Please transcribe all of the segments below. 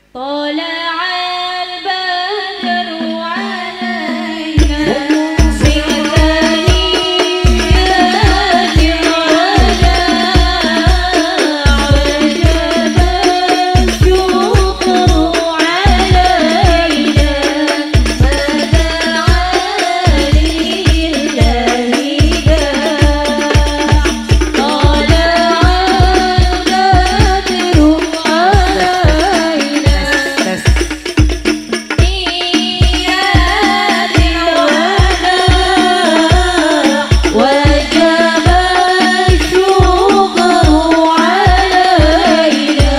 طلع البدر علينا من ثنيات الوداع وجب الشكر علينا فدعا لله داع طلع البدر علينا إياد الوداع وجب الشكر علينا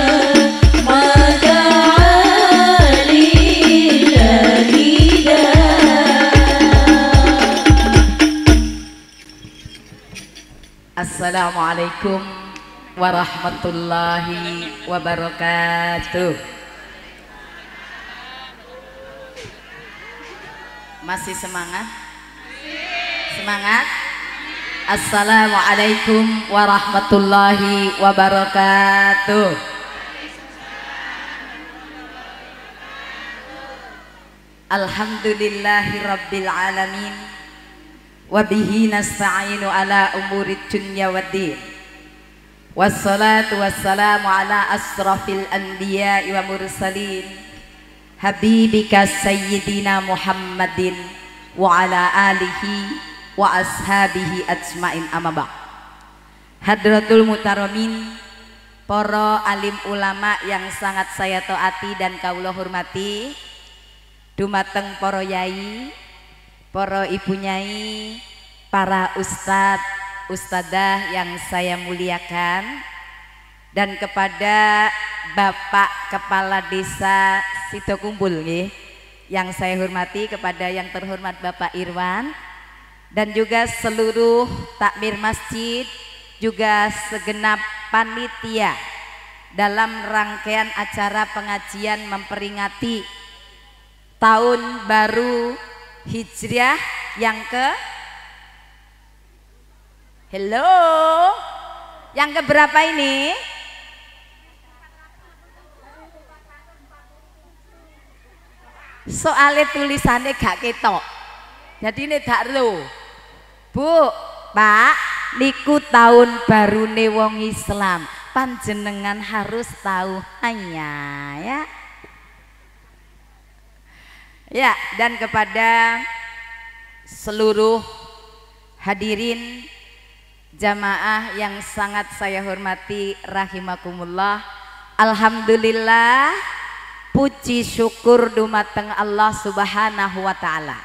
ما دعا لله داع. Assalamualaikum warahmatullahi wabarakatuh. Masih semangat? Semangat? Assalamualaikum warahmatullahi wabarakatuh. Alhamdulillahi rabbil alamin. Wabihi nasta'inu ala umurid dunya waddin. Wassalatu wassalamu ala asrafil anbiya'i wa mursalin habibika sayyidina Muhammadin wa ala alihi wa ashabihi ajmain amabak. Hadratul mutaramin, para alim ulama yang sangat saya taati dan kaula hormati, dumateng para yai, para ibu nyai, para ustadz, ustadzah yang saya muliakan, dan kepada Bapak Kepala Desa Sidokumpul yang saya hormati, kepada yang terhormat Bapak Irwan, dan juga seluruh takmir masjid, juga segenap panitia dalam rangkaian acara pengajian memperingati tahun baru Hijriah yang yang keberapa ini? Soalnya tulisannya gak ketok, jadi ini gak ro. Bu, Pak, niku tahun baru wong Islam, panjenengan harus tahu hanya ya. Ya, dan kepada seluruh hadirin jamaah yang sangat saya hormati rahimakumullah. Alhamdulillah, puji syukur dumateng Allah Subhanahu wa taala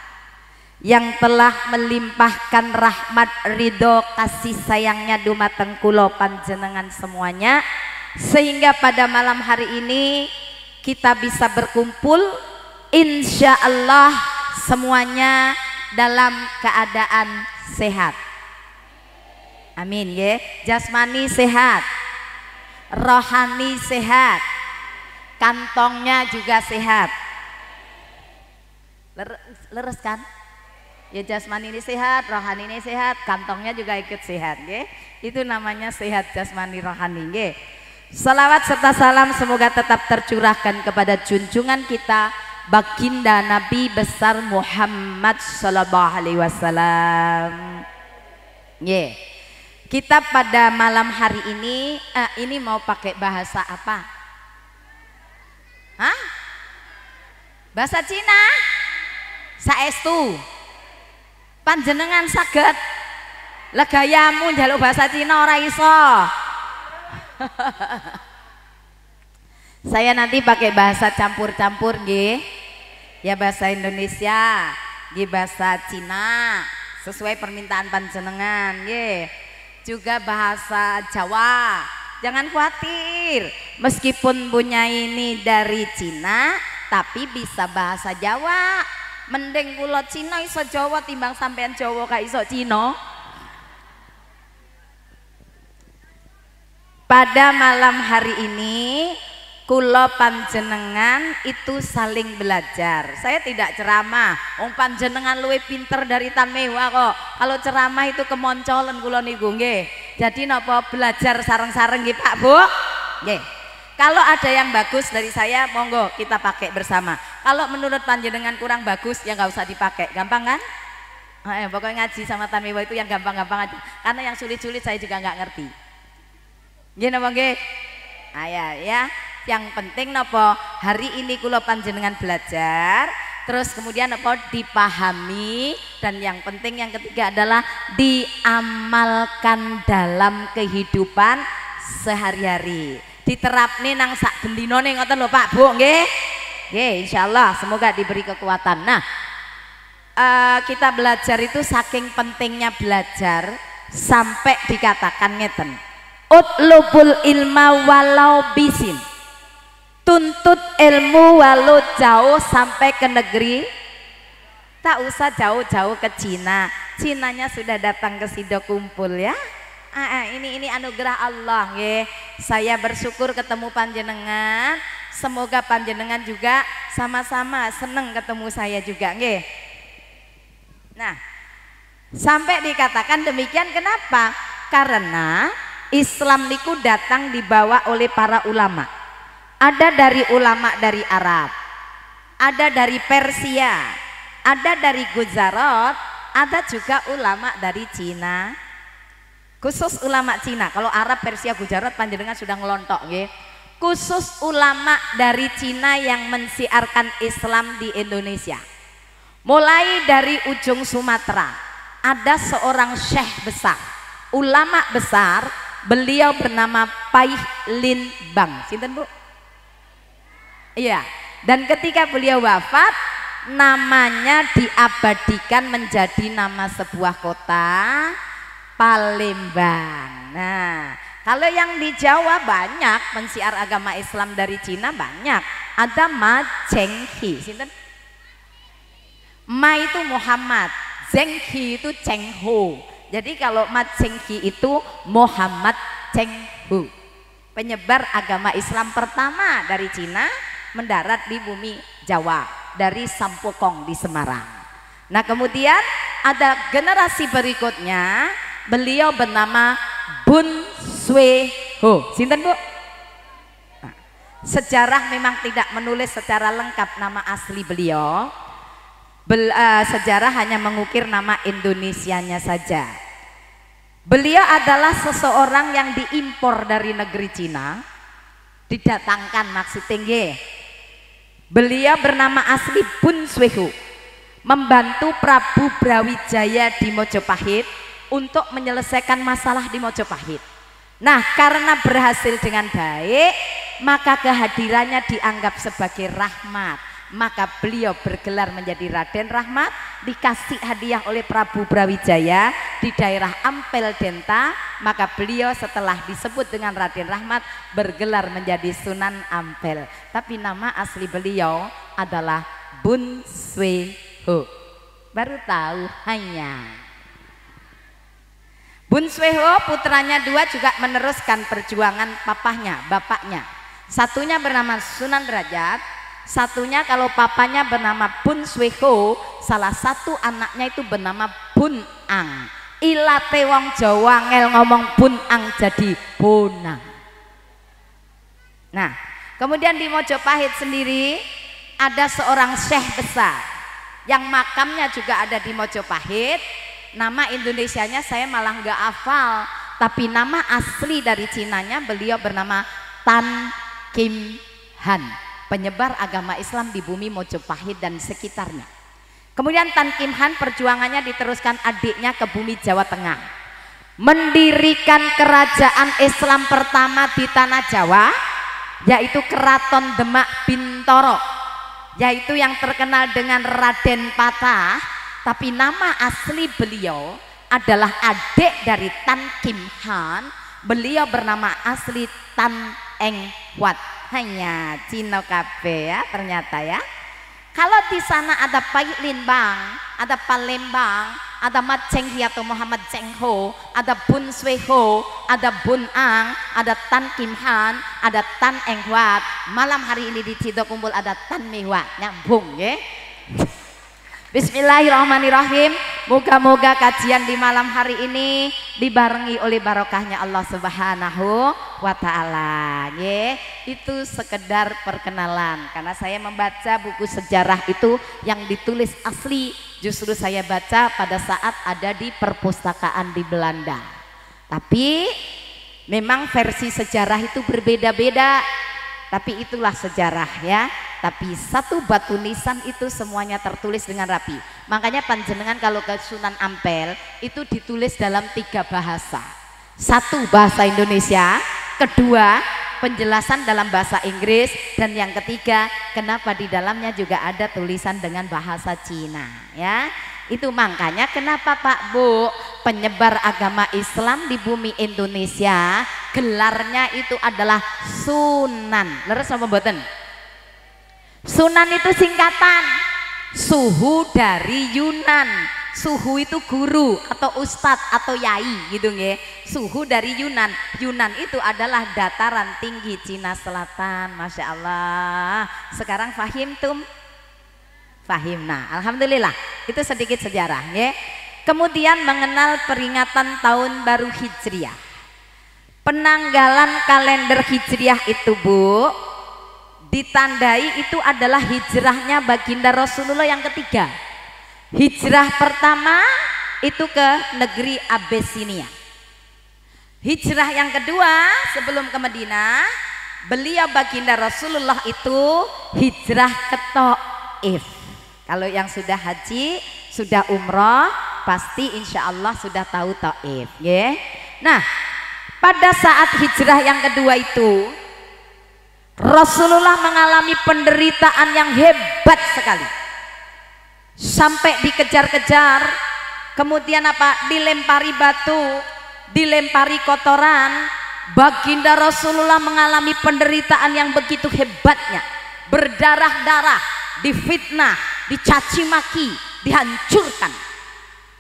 yang telah melimpahkan rahmat ridho kasih sayangnya dumateng kula panjenengan semuanya, sehingga pada malam hari ini kita bisa berkumpul insya Allah semuanya dalam keadaan sehat. Amin ya. Jasmani sehat, rohani sehat, kantongnya juga sehat. Leres kan? Ya, jasmani ini sehat, rohani ini sehat, kantongnya juga ikut sehat ya. Itu namanya sehat jasmani rohani ya. Salawat serta salam semoga tetap tercurahkan kepada junjungan kita baginda Nabi besar Muhammad sallallahu alaihi wasallam. Yeah. Kita pada malam hari ini mau pakai bahasa apa? Hah? Bahasa Cina? Saestu. Panjenengan saged legayamu njaluk bahasa Cina ora iso. Saya nanti pakai bahasa campur-campur nggih. Ya, bahasa Indonesia, nggih, bahasa Cina sesuai permintaan panjenengan nggih. Juga bahasa Jawa. Jangan khawatir, meskipun punya ini dari Cina tapi bisa bahasa Jawa. Mending kula Cina iso Jawa timbang sampean Jawa gak iso Cina. Pada malam hari ini kula panjenengan itu saling belajar. Saya tidak ceramah, wong panjenengan luwih pinter dari Tan Mewah kok. Kalau ceramah itu kemoncolen kula niku nggih. Jadi napa belajar sareng-sareng nggih Pak Bu? Nggih. Kalau ada yang bagus dari saya, monggo kita pakai bersama. Kalau menurut panjenengan kurang bagus, ya nggak usah dipakai. Gampang kan? Pokoknya ngaji sama Tanwiwa itu yang gampang-gampang aja. Karena yang sulit-sulit saya juga nggak ngerti. Gini nggih? Ya. Yang penting nopo hari ini kula panjenengan belajar, terus kemudian nopo dipahami, dan yang penting yang ketiga adalah diamalkan dalam kehidupan sehari-hari. Diterapne nang sak bendinone ngoten lho Pak Bu, nggih. Nggih, insyaallah semoga diberi kekuatan. Nah, kita belajar itu saking pentingnya belajar sampai dikatakan ngeten. Utlubul ilma walau bisin. Tuntut ilmu walau jauh sampai ke negeri, tak usah jauh-jauh ke Cina. Cinanya sudah datang ke sido kumpul ya. Ini anugerah Allah nggih. Saya bersyukur ketemu panjenengan. Semoga panjenengan juga sama-sama seneng ketemu saya juga nggih. Nah, sampai dikatakan demikian kenapa? Karena Islam niku datang dibawa oleh para ulama. Ada dari ulama dari Arab, ada dari Persia, ada dari Gujarat, ada juga ulama dari Cina. Khusus ulama Cina. Kalau Arab, Persia, Gujarat panjenengan sudah ngelontok nggih. Khusus ulama dari Cina yang mensiarkan Islam di Indonesia. Mulai dari ujung Sumatera, ada seorang syekh besar, ulama besar, beliau bernama Pai Lin Bang. Sinten Bu? Iya, dan ketika beliau wafat, namanya diabadikan menjadi nama sebuah kota, Palembang. Nah, kalau yang di Jawa banyak mensiar agama Islam dari Cina banyak. Ada Ma Zhenghi, sinten? Ma itu Muhammad, Zhenghi itu Cheng Ho. Jadi kalau Ma Zhenghi itu Muhammad Cheng Ho, penyebar agama Islam pertama dari Cina, mendarat di bumi Jawa dari Sampokong di Semarang. Nah, kemudian ada generasi berikutnya, beliau bernama Bun Swe Ho. Sinten Bu? Nah, sejarah memang tidak menulis secara lengkap nama asli beliau. Sejarah hanya mengukir nama Indonesianya saja. Beliau adalah seseorang yang diimpor dari negeri Cina, didatangkan maksudnya nggih. Beliau bernama asli Bun Swehu, membantu Prabu Brawijaya di Mojopahit untuk menyelesaikan masalah di Mojopahit. Nah, karena berhasil dengan baik, maka kehadirannya dianggap sebagai rahmat. Maka beliau bergelar menjadi Raden Rahmat, dikasih hadiah oleh Prabu Brawijaya di daerah Ampel Denta. Maka beliau setelah disebut dengan Raden Rahmat bergelar menjadi Sunan Ampel. Tapi nama asli beliau adalah Bun Swe Ho. Baru tahu hanya. Bun Swe Ho putranya dua juga meneruskan perjuangan papahnya, bapaknya. Satunya bernama Sunan Derajat, satunya kalau papanya bernama Bun Swe Ho, salah satu anaknya itu bernama Bun Ang. Ilate wong Jawa ngel ngomong Bun Ang jadi Bonang. Nah, kemudian di Mojopahit sendiri ada seorang syekh besar yang makamnya juga ada di Mojopahit. Nama Indonesianya saya malah nggak hafal, tapi nama asli dari Cinanya beliau bernama Tan Kim Han, penyebar agama Islam di bumi Mojopahit dan sekitarnya. Kemudian Tan Kim Han perjuangannya diteruskan adiknya ke bumi Jawa Tengah, mendirikan kerajaan Islam pertama di tanah Jawa, yaitu Keraton Demak Bintoro, yaitu yang terkenal dengan Raden Patah. Tapi nama asli beliau adalah adik dari Tan Kim Han. Beliau bernama asli Tan Eng Wat. Hanya Cino Kabe ya ternyata ya. Kalau di sana ada Pai Lin Bang, ada Palembang, ada Mat Zhenghi atau Muhammad Cheng Ho, ada Bun Swe Ho, ada Bun Ang, ada Tan Kim Han, ada Tan Eng Wat. Malam hari ini di Cido Kumpul ada Tan Mewat, nyambung ya. Bismillahirrahmanirrahim. Moga-moga kajian di malam hari ini dibarengi oleh barokahnya Allah Subhanahu wa taala. Itu sekedar perkenalan karena saya membaca buku sejarah itu yang ditulis asli justru saya baca pada saat ada di perpustakaan di Belanda. Tapi memang versi sejarah itu berbeda-beda. Tapi itulah sejarah ya. Tapi satu batu nisan itu semuanya tertulis dengan rapi. Makanya panjenengan kalau ke Sunan Ampel itu ditulis dalam 3 bahasa. 1 bahasa Indonesia, kedua penjelasan dalam bahasa Inggris, dan yang ketiga kenapa di dalamnya juga ada tulisan dengan bahasa Cina ya. Itu makanya kenapa Pak Bu penyebar agama Islam di bumi Indonesia gelarnya itu adalah Sunan. Leres apa mboten? Sunan itu singkatan suhu dari Yunan. Suhu itu guru atau ustadz atau yai gitu nggih. Suhu dari Yunan. Yunan itu adalah dataran tinggi Cina Selatan. Masya Allah. Sekarang fahim tum? Fahim. Nah, alhamdulillah. Itu sedikit sejarah ya. Kemudian mengenal peringatan tahun baru Hijriah. Penanggalan kalender Hijriah itu Bu ditandai itu adalah hijrahnya baginda Rasulullah yang ketiga. Hijrah pertama itu ke negeri Abesinia. Hijrah yang kedua sebelum ke Madinah, beliau baginda Rasulullah itu hijrah ke Taif. Kalau yang sudah haji, sudah umroh, pasti insya Allah sudah tahu Taif. Nah, pada saat hijrah yang kedua itu Rasulullah mengalami penderitaan yang hebat sekali. Sampai dikejar-kejar, kemudian apa? Dilempari batu, dilempari kotoran. Baginda Rasulullah mengalami penderitaan yang begitu hebatnya. Berdarah-darah, difitnah, dicaci maki, dihancurkan.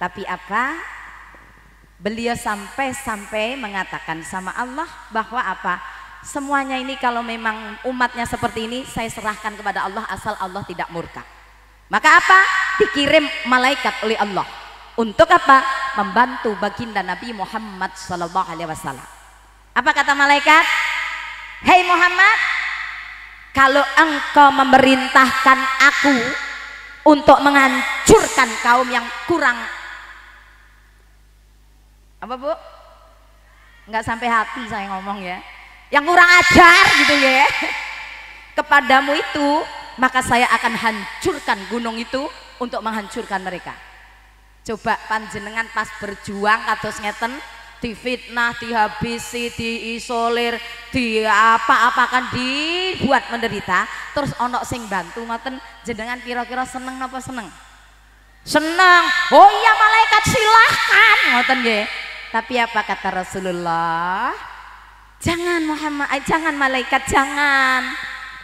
Tapi apa? Beliau sampai mengatakan sama Allah bahwa apa? Semuanya ini kalau memang umatnya seperti ini saya serahkan kepada Allah asal Allah tidak murka. Maka apa? Dikirim malaikat oleh Allah. Untuk apa? Membantu baginda Nabi Muhammad SAW. Apa kata malaikat? Hei Muhammad, kalau engkau memerintahkan aku untuk menghancurkan kaum yang kurang, apa Bu? Nggak sampai hati saya ngomong ya, yang kurang ajar gitu ya, kepadamu itu, maka saya akan hancurkan gunung itu untuk menghancurkan mereka. Coba panjenengan pas berjuang kados ngeten, difitnah, dihabisi, diisolir, diapa-apakan, dibuat menderita, terus onok sing bantu ngoten, jenengan kira-kira seneng apa seneng? Seneng. Oh iya malaikat silahkan ngoten nggih. Tapi apa kata Rasulullah? Jangan Muhammad, jangan malaikat, jangan.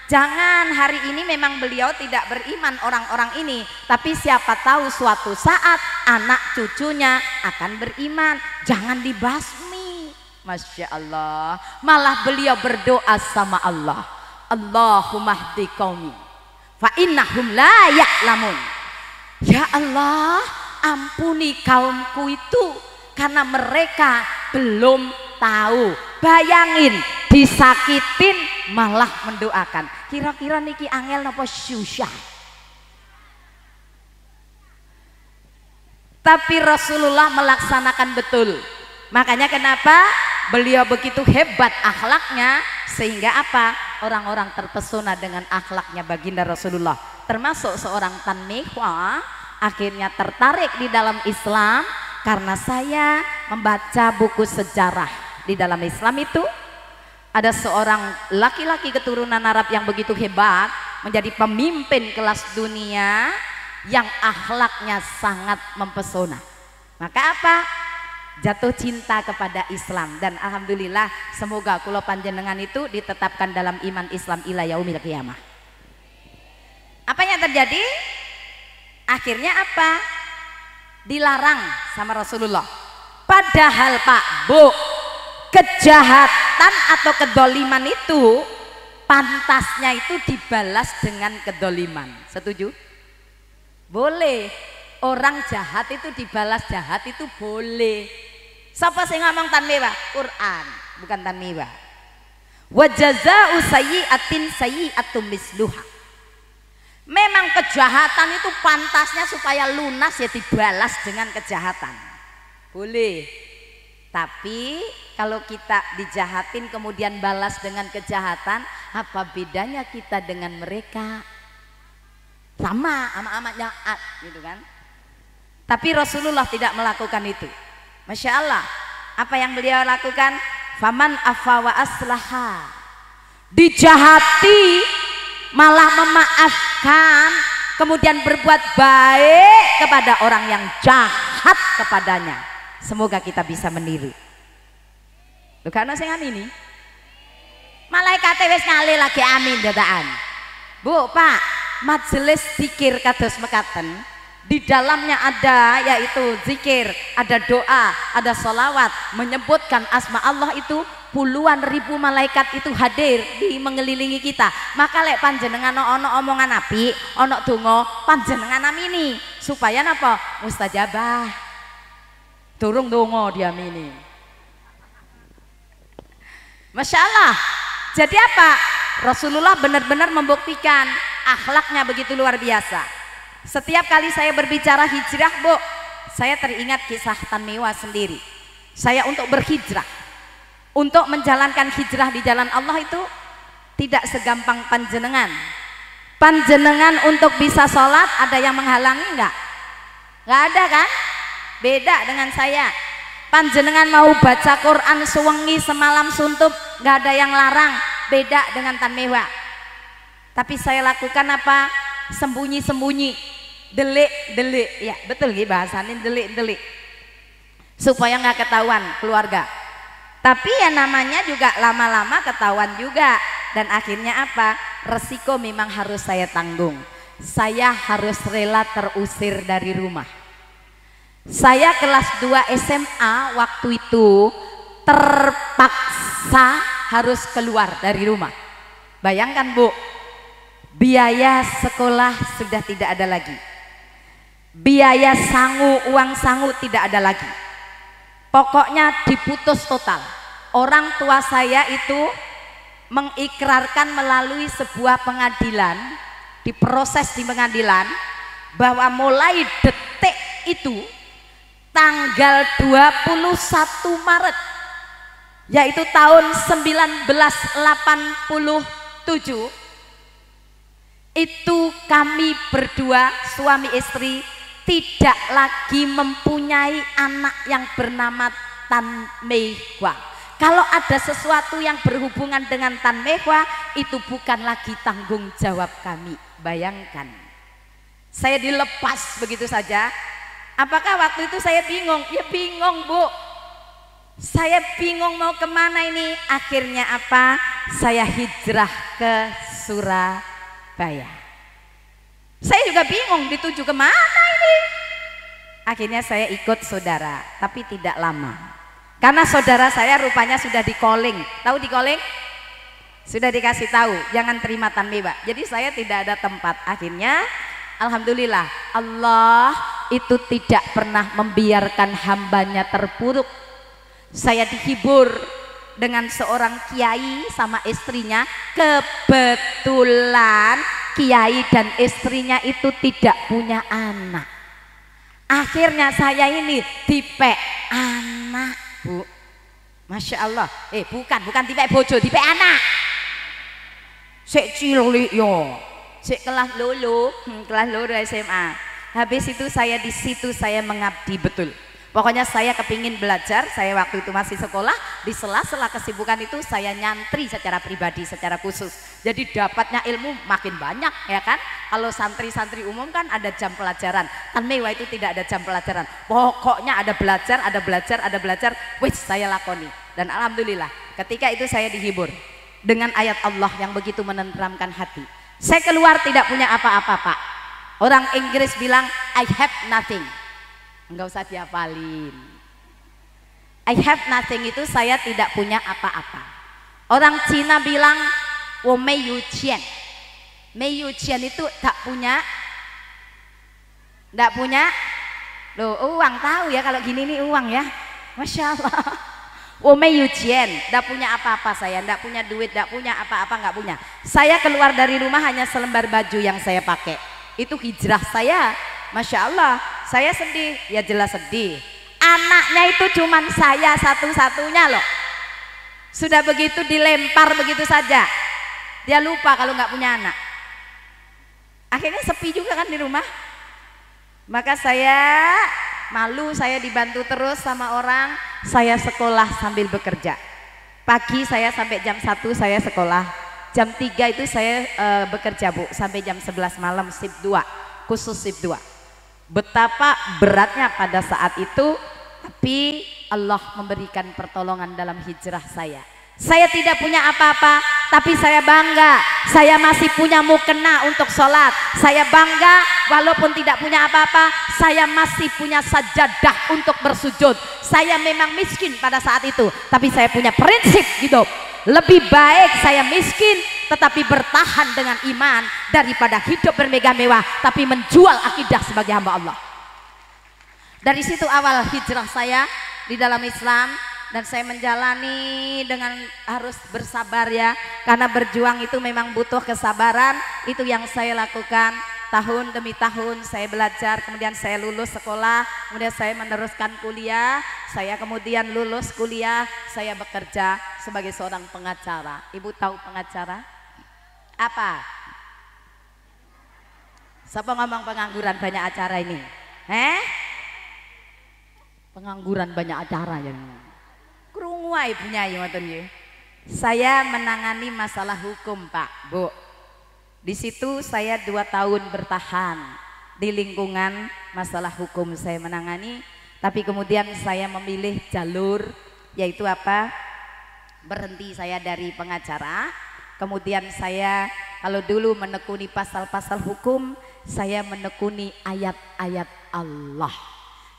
Jangan, hari ini memang beliau tidak beriman orang-orang ini, tapi siapa tahu suatu saat anak cucunya akan beriman. Jangan dibasmi. Masya Allah. Malah beliau berdoa sama Allah, Allahumma hdi qaumi fa innahum la ya'lamun. Ya Allah, ampuni kaumku itu karena mereka belum tahu. Bayangin, disakitin malah mendoakan. Kira-kira niki angel napa susah? Tapi Rasulullah melaksanakan betul. Makanya kenapa beliau begitu hebat akhlaknya, sehingga apa? Orang-orang terpesona dengan akhlaknya baginda Rasulullah. Termasuk seorang Tanmihwa akhirnya tertarik di dalam Islam karena saya membaca buku sejarah. Di dalam Islam itu ada seorang laki-laki keturunan Arab yang begitu hebat, menjadi pemimpin kelas dunia yang akhlaknya sangat mempesona. Maka apa? Jatuh cinta kepada Islam, dan alhamdulillah semoga kula panjenengan itu ditetapkan dalam iman Islam ila yaumil qiyamah. Apa yang terjadi? Akhirnya apa? Dilarang sama Rasulullah. Padahal Pak Bu, kejahatan atau kedoliman itu pantasnya itu dibalas dengan kedoliman. Setuju? Boleh. Orang jahat itu dibalas jahat itu boleh. Siapa sih ngomong tanmiwa? Quran, bukan tanmiwa. Wa jazaa'u sayyi'atin sayyi'atum misluha. Memang kejahatan itu pantasnya supaya lunas ya dibalas dengan kejahatan. Boleh. Tapi kalau kita dijahatin kemudian balas dengan kejahatan, apa bedanya kita dengan mereka? Sama, amat-amat jahat gitu kan. Tapi Rasulullah tidak melakukan itu. Masya Allah, apa yang beliau lakukan? Faman afa wa aslaha. Dijahati malah memaafkan, kemudian berbuat baik kepada orang yang jahat kepadanya. Semoga kita bisa meniru. Lho kan sing ini. Malaikat wis ngalih lagi amin dataan. Bu, Pak, majelis zikir kados mekaten. Di dalamnya ada yaitu zikir, ada doa, ada sholawat, menyebutkan asma Allah itu puluhan ribu malaikat itu hadir di mengelilingi kita. Maka lek panjenengan ono omongan api, ono donga, panjenengan amini supaya napa? Mustajabah. Durung donga diamini. Masya Allah. Jadi apa? Rasulullah benar-benar membuktikan akhlaknya begitu luar biasa. Setiap kali saya berbicara hijrah, Bu, saya teringat kisah Tanmewa sendiri. Saya untuk berhijrah, untuk menjalankan hijrah di jalan Allah itu tidak segampang panjenengan. Panjenengan untuk bisa sholat ada yang menghalangi enggak? Enggak ada kan? Beda dengan saya. Panjenengan mau baca Quran sewengi semalam suntup, enggak ada yang larang. Beda dengan Tanmewa. Tapi saya lakukan apa? Sembunyi-sembunyi, delik-delik, ya betul nih bahasannya delik-delik, supaya nggak ketahuan keluarga. Tapi ya namanya juga lama-lama ketahuan juga, dan akhirnya apa? Resiko memang harus saya tanggung. Saya harus rela terusir dari rumah. Saya kelas 2 SMA waktu itu terpaksa harus keluar dari rumah. Bayangkan, Bu, biaya sekolah sudah tidak ada lagi, biaya sangu, uang sangu tidak ada lagi, pokoknya diputus total. Orang tua saya itu mengikrarkan melalui sebuah pengadilan, diproses di pengadilan, bahwa mulai detik itu tanggal 21 Maret yaitu tahun 1987 itu kami berdua suami istri tidak lagi mempunyai anak yang bernama Tanmewa. Kalau ada sesuatu yang berhubungan dengan Tanmewa itu bukan lagi tanggung jawab kami. Bayangkan, saya dilepas begitu saja. Apakah waktu itu saya bingung? Ya bingung, Bu. Saya bingung mau kemana ini. Akhirnya apa? Saya hijrah ke Surabaya. Saya juga bingung dituju kemana ini. Akhirnya saya ikut saudara, tapi tidak lama. Karena saudara saya rupanya sudah di calling. Tahu di calling? Sudah dikasih tahu, jangan terima Tanmewa. Jadi saya tidak ada tempat. Akhirnya alhamdulillah Allah itu tidak pernah membiarkan hambanya terpuruk. Saya dihibur dengan seorang kiai sama istrinya. Kebetulan kiai dan istrinya itu tidak punya anak. Akhirnya saya ini dipek anak, Bu. Masya Allah. Bukan dipek bojo, dipek anak. Sik cilik yo, sik kelas lulu SMA. Habis itu saya di situ saya mengabdi betul. Pokoknya saya kepingin belajar. Saya waktu itu masih sekolah, di sela-sela kesibukan itu saya nyantri secara pribadi, secara khusus. Jadi dapatnya ilmu makin banyak, ya kan? Kalau santri-santri umum kan ada jam pelajaran. Tanmewa itu tidak ada jam pelajaran. Pokoknya ada belajar. Wis saya lakoni. Dan alhamdulillah ketika itu saya dihibur dengan ayat Allah yang begitu menenteramkan hati. Saya keluar tidak punya apa-apa, Pak. Orang Inggris bilang I have nothing. Enggak usah dihafalin. I have nothing itu saya tidak punya apa-apa. Orang Cina bilang wo mei yu qian. Mei yu qian itu tak punya Ndak punya? Loh, uang tahu ya kalau gini nih uang ya. Masya Allah. Yujian, ndak punya apa-apa saya, ndak punya duit, ndak punya apa-apa, nggak punya. Saya keluar dari rumah hanya selembar baju yang saya pakai. Itu hijrah saya. Masya Allah, saya sedih, ya jelas sedih. Anaknya itu cuman saya satu-satunya loh. Sudah begitu dilempar begitu saja. Dia lupa kalau nggak punya anak. Akhirnya sepi juga kan di rumah. Maka saya malu, saya dibantu terus sama orang. Saya sekolah sambil bekerja. Pagi saya sampai jam 1 saya sekolah. Jam 3 itu saya bekerja Bu, sampai jam 11 malam shift 2, khusus shift 2. Betapa beratnya pada saat itu, tapi Allah memberikan pertolongan dalam hijrah saya. Saya tidak punya apa-apa, tapi saya bangga. Saya masih punya mukena untuk sholat. Saya bangga walaupun tidak punya apa-apa, saya masih punya sajadah untuk bersujud. Saya memang miskin pada saat itu, tapi saya punya prinsip hidup. Lebih baik saya miskin tetapi bertahan dengan iman daripada hidup bermegah-mewah tapi menjual akidah sebagai hamba Allah. Dari situ awal hijrah saya di dalam Islam. Dan saya menjalani dengan harus bersabar ya, karena berjuang itu memang butuh kesabaran. Itu yang saya lakukan tahun demi tahun. Saya belajar, kemudian saya lulus sekolah, kemudian saya meneruskan kuliah. Saya kemudian lulus kuliah, saya bekerja sebagai seorang pengacara. Ibu tahu pengacara? Apa? Siapa ngomong pengangguran banyak acara ini? Pengangguran banyak acara ya. Kerunguai punya ya. Saya menangani masalah hukum Pak, Bu. Di situ saya 2 tahun bertahan di lingkungan masalah hukum saya menangani. Tapi kemudian saya memilih jalur, yaitu apa? Berhenti saya dari pengacara. Kemudian saya kalau dulu menekuni pasal-pasal hukum, saya menekuni ayat-ayat Allah.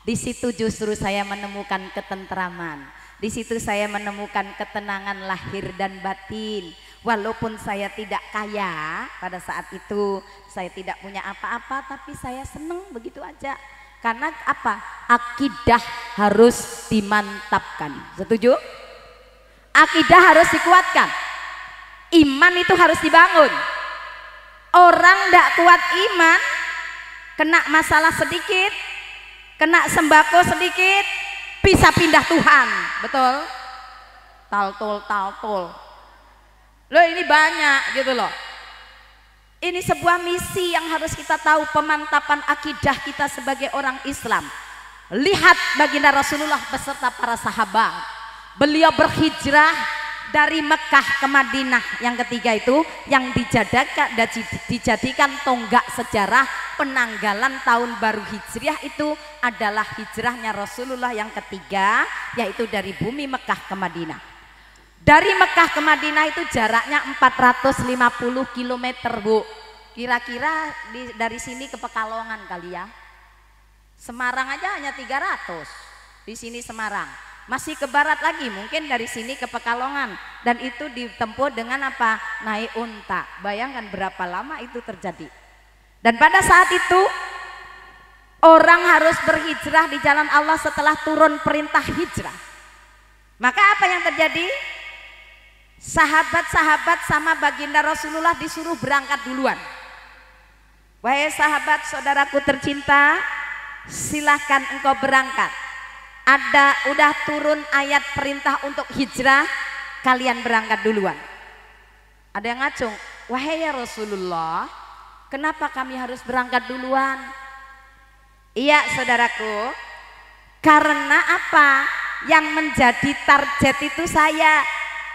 Di situ justru saya menemukan ketentraman. Di situ saya menemukan ketenangan lahir dan batin. Walaupun saya tidak kaya pada saat itu, saya tidak punya apa-apa, tapi saya senang begitu aja. Karena apa? Akidah harus dimantapkan. Setuju? Akidah harus dikuatkan. Iman itu harus dibangun. Orang tidak kuat iman, kena masalah sedikit, kena sembako sedikit, bisa pindah Tuhan. Betul? Taltul. Loh ini banyak gitu loh. Ini sebuah misi yang harus kita tahu, pemantapan akidah kita sebagai orang Islam. Lihat baginda Rasulullah beserta para sahabat. Beliau berhijrah dari Mekah ke Madinah, yang ketiga itu yang dijadikan tonggak sejarah penanggalan tahun baru Hijriah itu adalah hijrahnya Rasulullah yang ketiga, yaitu dari bumi Mekah ke Madinah. Dari Mekah ke Madinah itu jaraknya 450 km Bu. Kira-kira dari sini ke Pekalongan kali ya. Semarang aja hanya 300. Di sini Semarang. Masih ke barat lagi, mungkin dari sini ke Pekalongan. Dan itu ditempuh dengan apa? Naik unta. Bayangkan berapa lama itu terjadi. Dan pada saat itu orang harus berhijrah di jalan Allah setelah turun perintah hijrah. Maka apa yang terjadi? Sahabat-sahabat sama baginda Rasulullah disuruh berangkat duluan. Wahai sahabat saudaraku tercinta, silahkan engkau berangkat. Udah turun ayat perintah untuk hijrah, kalian berangkat duluan. Ada yang ngacung, wahai ya Rasulullah, kenapa kami harus berangkat duluan? Iya saudaraku, karena apa? Yang menjadi target itu saya.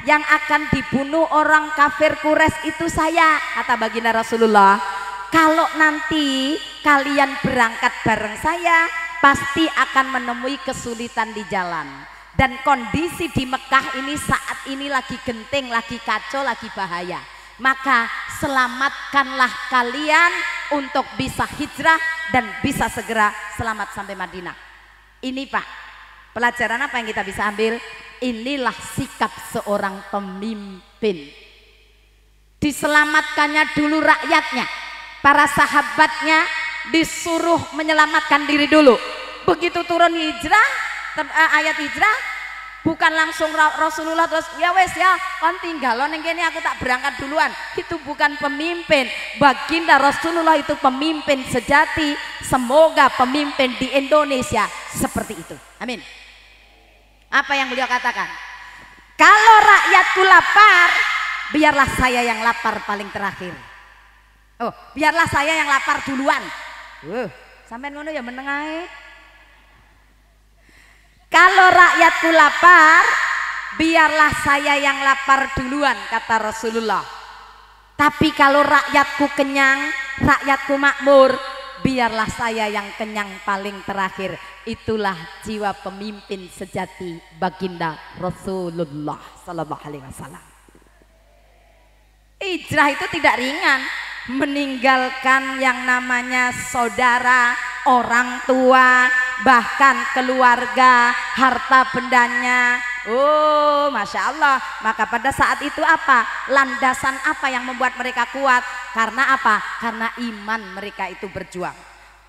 Yang akan dibunuh orang kafir Quraisy itu saya, kata baginda Rasulullah. Kalau nanti kalian berangkat bareng saya, pasti akan menemui kesulitan di jalan. Dan kondisi di Mekah ini saat ini lagi genting, lagi kacau, lagi bahaya. Maka selamatkanlah kalian untuk bisa hijrah dan bisa segera selamat sampai Madinah. Ini Pak, pelajaran apa yang kita bisa ambil? Inilah sikap seorang pemimpin. Diselamatkannya dulu rakyatnya, para sahabatnya, disuruh menyelamatkan diri dulu. Begitu turun hijrah, ayat hijrah, bukan langsung Rasulullah terus ya wes ya kon tinggal neng kene aku tak berangkat duluan. Itu bukan pemimpin. Baginda Rasulullah itu pemimpin sejati. Semoga pemimpin di Indonesia seperti itu. Amin. Apa yang beliau katakan? Kalau rakyatku lapar, biarlah saya yang lapar paling terakhir. Oh, biarlah saya yang lapar duluan. Sampai ngono ya menengahe. Kalau rakyatku lapar, biarlah saya yang lapar duluan, kata Rasulullah. Tapi kalau rakyatku kenyang, rakyatku makmur, biarlah saya yang kenyang paling terakhir. Itulah jiwa pemimpin sejati baginda Rasulullah Sallallahu Alaihi Wasallam. Hijrah itu tidak ringan, meninggalkan yang namanya saudara, orang tua, bahkan keluarga, harta bendanya. Oh, Masya Allah. Maka pada saat itu apa? Landasan apa yang membuat mereka kuat? Karena apa? Karena iman mereka itu berjuang.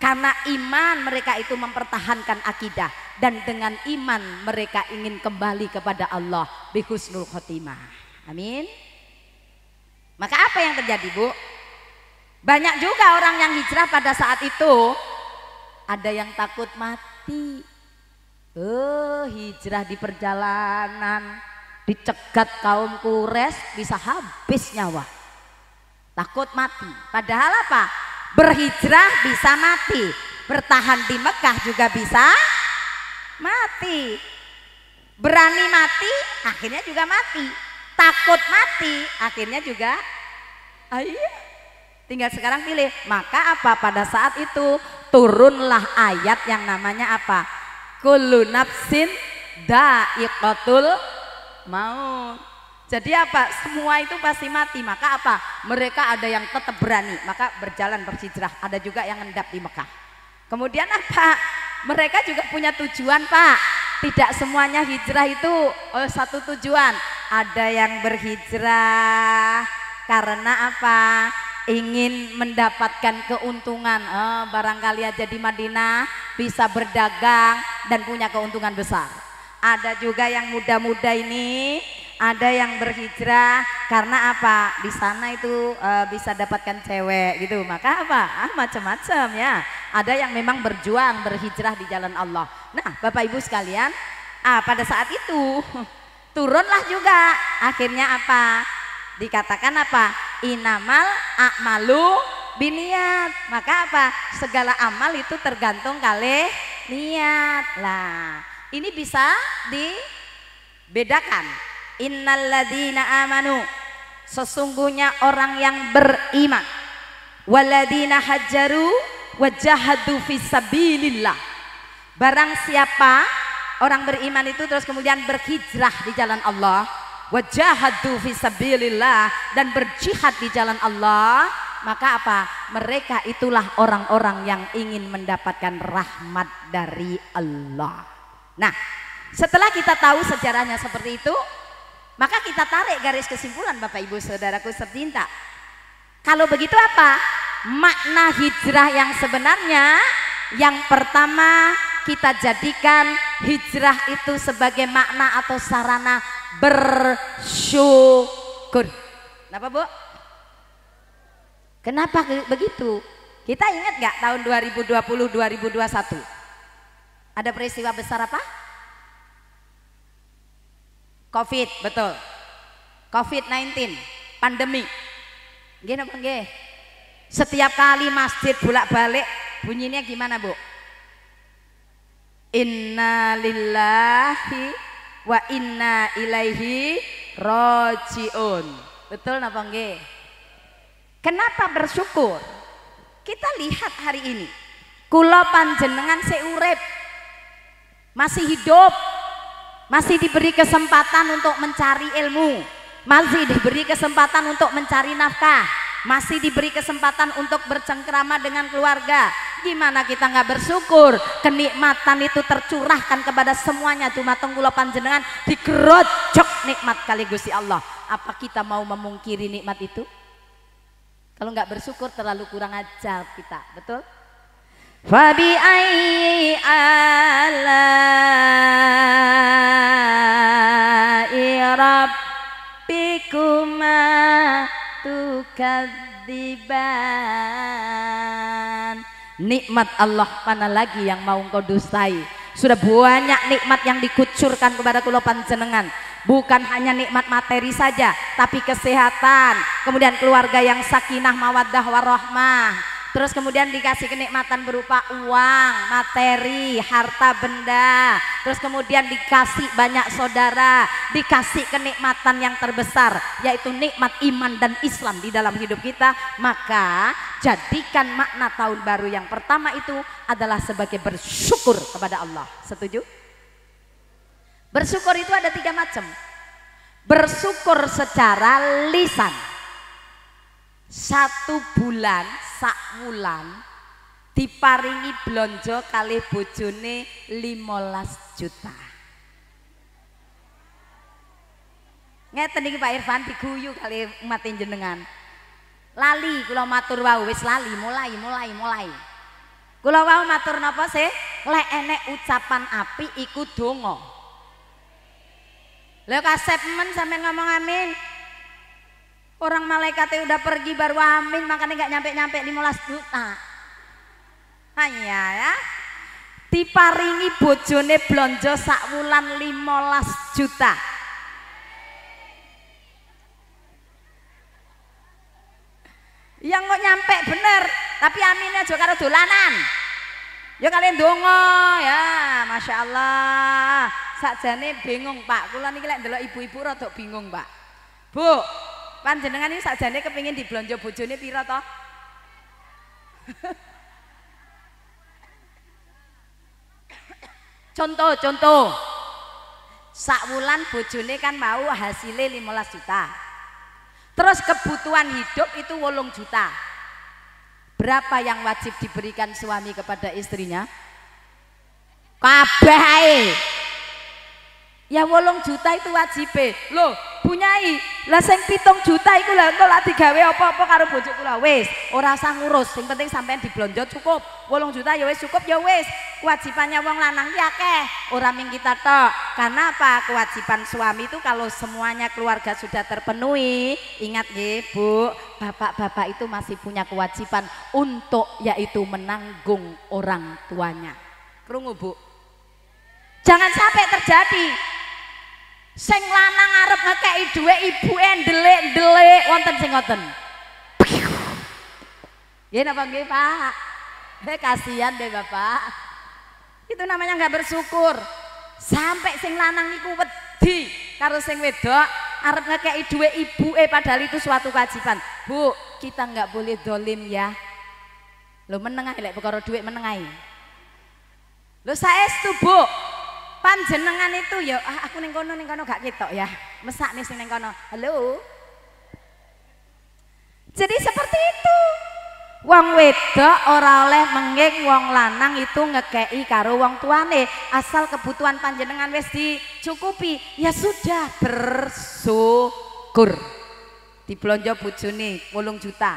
Karena iman mereka itu mempertahankan akidah. Dan dengan iman mereka ingin kembali kepada Allah bihusnul khotimah. Amin. Maka apa yang terjadi, Bu? Banyak juga orang yang hijrah pada saat itu. Ada yang takut mati. Hijrah di perjalanan, dicegat kaum Quraisy, bisa habis nyawa. Takut mati. Padahal apa? Berhijrah bisa mati. Bertahan di Mekah juga bisa mati. Berani mati, akhirnya juga mati. Takut mati, akhirnya juga ayo. Tinggal sekarang pilih. Maka apa? Pada saat itu turunlah ayat yang namanya apa? Kullu nafsin dha'iqatul maut. Jadi apa? Semua itu pasti mati. Maka apa? Mereka ada yang tetap berani, maka berjalan berhijrah. Ada juga yang ngendap di Mekah. Kemudian apa? Mereka juga punya tujuan, Pak. Tidak semuanya hijrah itu satu tujuan. Ada yang berhijrah karena apa? Ingin mendapatkan keuntungan. Barangkali aja di Madinah bisa berdagang dan punya keuntungan besar. Ada juga yang muda-muda ini, ada yang berhijrah karena apa? Di sana itu bisa dapatkan cewek gitu. Maka apa? Macam-macam ya. Ada yang memang berjuang berhijrah di jalan Allah. Nah, Bapak Ibu sekalian, pada saat itu turunlah juga. Akhirnya apa? Dikatakan apa? Inamal a'malu biniat. Maka apa? Segala amal itu tergantung kali niat. Lah, ini bisa dibedakan. Innalladzina amanu, sesungguhnya orang yang beriman, waladina hajaru wajahadu fisabilillah. Barang siapa orang beriman itu terus kemudian berhijrah di jalan Allah, wajahadu fisabilillah, dan berjihad di jalan Allah, maka apa? Mereka itulah orang-orang yang ingin mendapatkan rahmat dari Allah. Nah, setelah kita tahu sejarahnya seperti itu, maka kita tarik garis kesimpulan, Bapak Ibu Saudaraku tercinta. Kalau begitu apa? Makna hijrah yang sebenarnya, yang pertama kita jadikan hijrah itu sebagai makna atau sarana bersyukur. Kenapa, Bu? Kenapa begitu? Kita ingat gak tahun 2020-2021 ada peristiwa besar apa? Covid, betul. Covid-19, pandemi. Nggih napa nggih? Setiap kali masjid bolak-balik bunyinya gimana, Bu? Inna lillahi wa inna ilaihi rajiun. Betul napa nggih? Kenapa bersyukur? Kita lihat hari ini, kula panjenengan seurip, masih hidup, masih diberi kesempatan untuk mencari ilmu, masih diberi kesempatan untuk mencari nafkah, masih diberi kesempatan untuk bercengkrama dengan keluarga. Gimana kita nggak bersyukur? Kenikmatan itu tercurahkan kepada semuanya. Cuma kula panjenengan digerojok nikmat kali Gusti Allah. Apa kita mau memungkiri nikmat itu? Kalau nggak bersyukur terlalu kurang ajar kita, betul? Fabi ayyi alai rabbikuma tukadziban. Nikmat Allah mana lagi yang mau engkau dustai? Sudah banyak nikmat yang dikucurkan kepada kula panjenengan. Bukan hanya nikmat materi saja, tapi kesehatan, kemudian keluarga yang sakinah mawaddah warahmah. Terus kemudian dikasih kenikmatan berupa uang, materi, harta benda. Terus kemudian dikasih banyak saudara, dikasih kenikmatan yang terbesar, yaitu nikmat iman dan Islam di dalam hidup kita. Maka jadikan makna tahun baru yang pertama itu adalah sebagai bersyukur kepada Allah. Setuju? Bersyukur itu ada 3 macam. Bersyukur secara lisan. 1 bulan sak wulan diparingi blonjo kalih bojone 15 juta. Ngeten iki Pak Irfan diguyu kali umat jenengan. Lali kula matur wau wis lali mulai. Kula wau matur napa sih? Lek enek ucapan apik iku donga. Lha kasep men sampean ngomong amin. Orang malaikatnya udah pergi baru amin, makanya nggak nyampe 15 juta. Hanya ya, diparingi bojone blonjo sak wulan 15 juta. Yang kok nyampe bener, tapi aminnya juga karo dolanan. Ya kalian dongo ya, masya Allah. Sakjane bingung Pak, kula niki lek ndelok ibu-ibu rada bingung Pak. Bu, panjenengan ini sakjane kepingin diblonjo bojone pira toh? Contoh. Sak wulan bojone kan mau hasilnya 15 juta. Terus kebutuhan hidup itu 8 juta. Berapa yang wajib diberikan suami kepada istrinya? Kabeh ae. Ya 8 juta itu wajib. Loh, punyai. Lah sing 7 juta iku lha engko lak digawe apa-apa karo bojo kula wis, ora usah ngurus. Sing penting sampean diblonjo cukup. 8 juta ya wis cukup ya wis. Kewajibannya wong lanang ki akeh, ora ming kita tok. Karena apa? Kewajiban suami itu kalau semuanya keluarga sudah terpenuhi, ingat nggih, Bu, bapak-bapak itu masih punya kewajiban untuk yaitu menanggung orang tuanya. Krungu, Bu? Jangan sampai terjadi sing lanang arep ngekeki dhuwit ibuke ndelik-ndelik wonten sing ngoten. Nggih napa nggih, Pak? Kasihan deh Bapak. Itu namanya nggak bersyukur. Sampai sing lanang niku wedi karo sing wedok arep ngekeki dhuwit ibuke padahal itu suatu kewajiban. Bu, kita nggak boleh dolim ya. Lo meneng ae lek perkara dhuwit meneng ae. Lo saestu, Bu. Panjenengan itu ya aku ning kono gak ketok ya. Mesak nih sing ning kono. Halo. Jadi seperti itu. Wong wedok ora oleh menging wong lanang itu ngekei karo wong tuane, asal kebutuhan panjenengan wis dicukupi. Ya sudah, bersyukur. Diblonjo bojone 8 juta.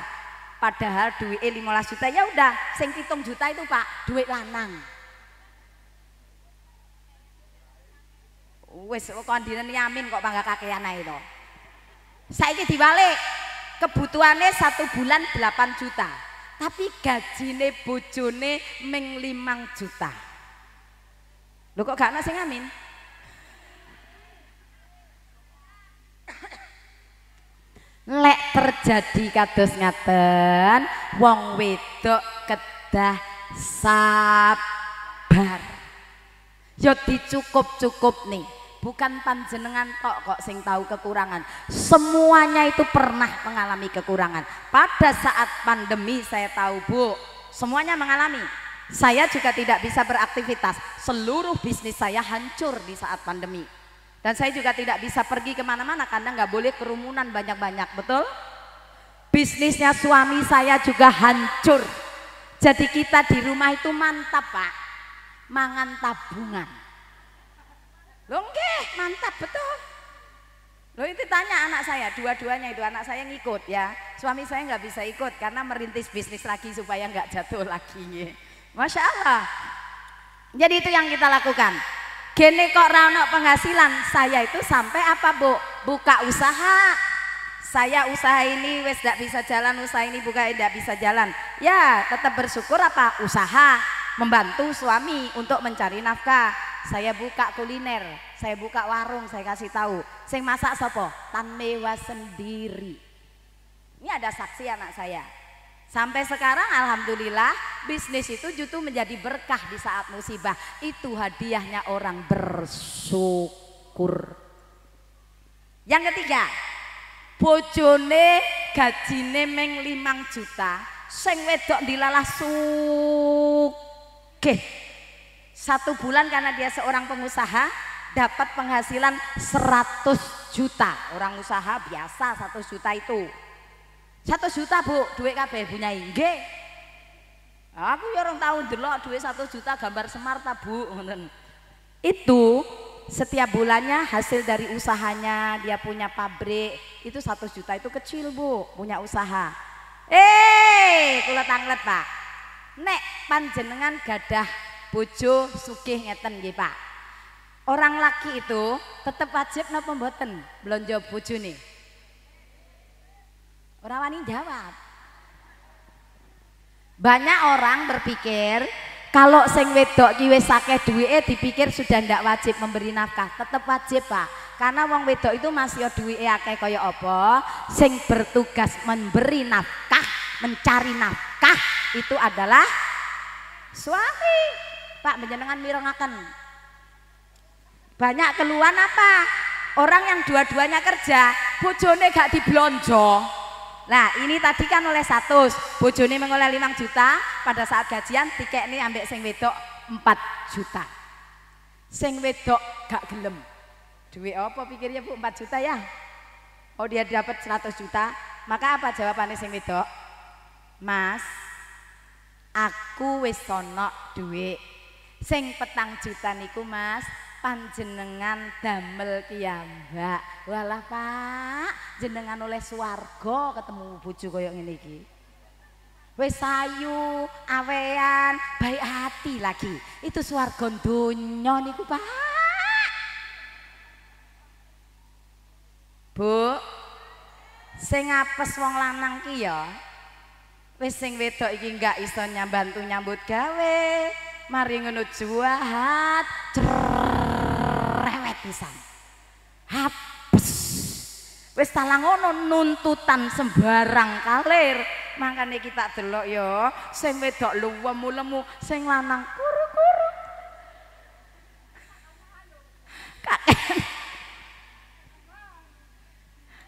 Padahal duwike 15 juta. Ya udah, sing 7 juta itu Pak, duit lanang. Wis kondine nyamin kok bangga kakean ae to. Saiki diwalik, kebutuhannya 1 bulan 8 juta. Tapi gajine bojone ming 5 juta. Lho kok gak ana sing amin? Lek terjadi kados ngaten, wong wedok kedah sabar. Ya dicukup-cukup nih. Bukan panjenengan tok kok sing tahu kekurangan. Semuanya itu pernah mengalami kekurangan. Pada saat pandemi saya tahu, Bu, semuanya mengalami. Saya juga tidak bisa beraktivitas. Seluruh bisnis saya hancur di saat pandemi. Dan saya juga tidak bisa pergi kemana-mana karena nggak boleh kerumunan banyak-banyak, betul? Bisnisnya suami saya juga hancur. Jadi kita di rumah itu mantap, Pak. Mangan tabungan. Loh nggih, mantap betul. Loh itu tanya anak saya, dua-duanya itu anak saya ngikut ya. Suami saya nggak bisa ikut karena merintis bisnis lagi supaya nggak jatuh lagi. Masya Allah. Jadi itu yang kita lakukan. Gini kok rano penghasilan, saya itu sampai apa Bu? Buka usaha. Saya usaha ini wes tidak bisa jalan, usaha ini buka tidak bisa jalan. Ya tetap bersyukur apa? Usaha, membantu suami untuk mencari nafkah. Saya buka kuliner, saya buka warung, saya kasih tahu. Sing masak sopo? Tan Mewah sendiri. Ini ada saksi anak saya. Sampai sekarang alhamdulillah bisnis itu justru menjadi berkah di saat musibah. Itu hadiahnya orang bersyukur. Yang ketiga, bojone gajine meng 5 juta, sing wedok dilalah sugih. 1 bulan karena dia seorang pengusaha dapat penghasilan 100 juta. Orang usaha biasa 100 juta itu. 100 juta Bu, duit kabeh punya nggih. Aku ya orang tahu delok duit 100 juta gambar semar ta Bu. Itu setiap bulannya hasil dari usahanya, dia punya pabrik, itu 100 juta itu kecil Bu, punya usaha. Kula tanglet Pak. Nek panjenengan gadah bojo sugih ngeten nggih Pak. Orang laki itu tetap wajib napa mboten blonjo bojone? Ora wani jawab. Banyak orang berpikir kalau sing wedok ki wis akeh duwike dipikir sudah ndak wajib memberi nafkah. Tetap wajib Pak. Karena wong wedok itu masih duwike akeh kaya apa, sing bertugas memberi nafkah, mencari nafkah itu adalah suami. Pak menjenengan mirengaken. Banyak keluhan apa? Orang yang dua-duanya kerja, bojone gak diblonjo. Nah ini tadi kan oleh 100, bojone mengoleh 5 juta, pada saat gajian tiket ini ambek sing wedok 4 juta. Sing wedok gak gelem. Duit apa pikirnya Bu 4 juta ya? Oh dia dapat 100 juta, maka apa jawabannya sing wedok? Mas, aku wis ono duit. Sing 4 juta niku Mas, panjenengan damel kiyambak. Walah Pak, jenengan oleh swarga ketemu bojo kaya ngene iki. Wis sayu, awean, baik hati lagi. Itu swarga donya niku Pak. Bu, sing apes wong lanang ki ya. Wis sing wedok iki enggak iso nyambantu nyambut gawe. Mari ngono juahat, cerewet pisan. Hapes. Wis talang ngono nuntutan sembarang kalir. Makane kita delok ya, sing wedok lemu-lemu, sing lanang kuru-kuru.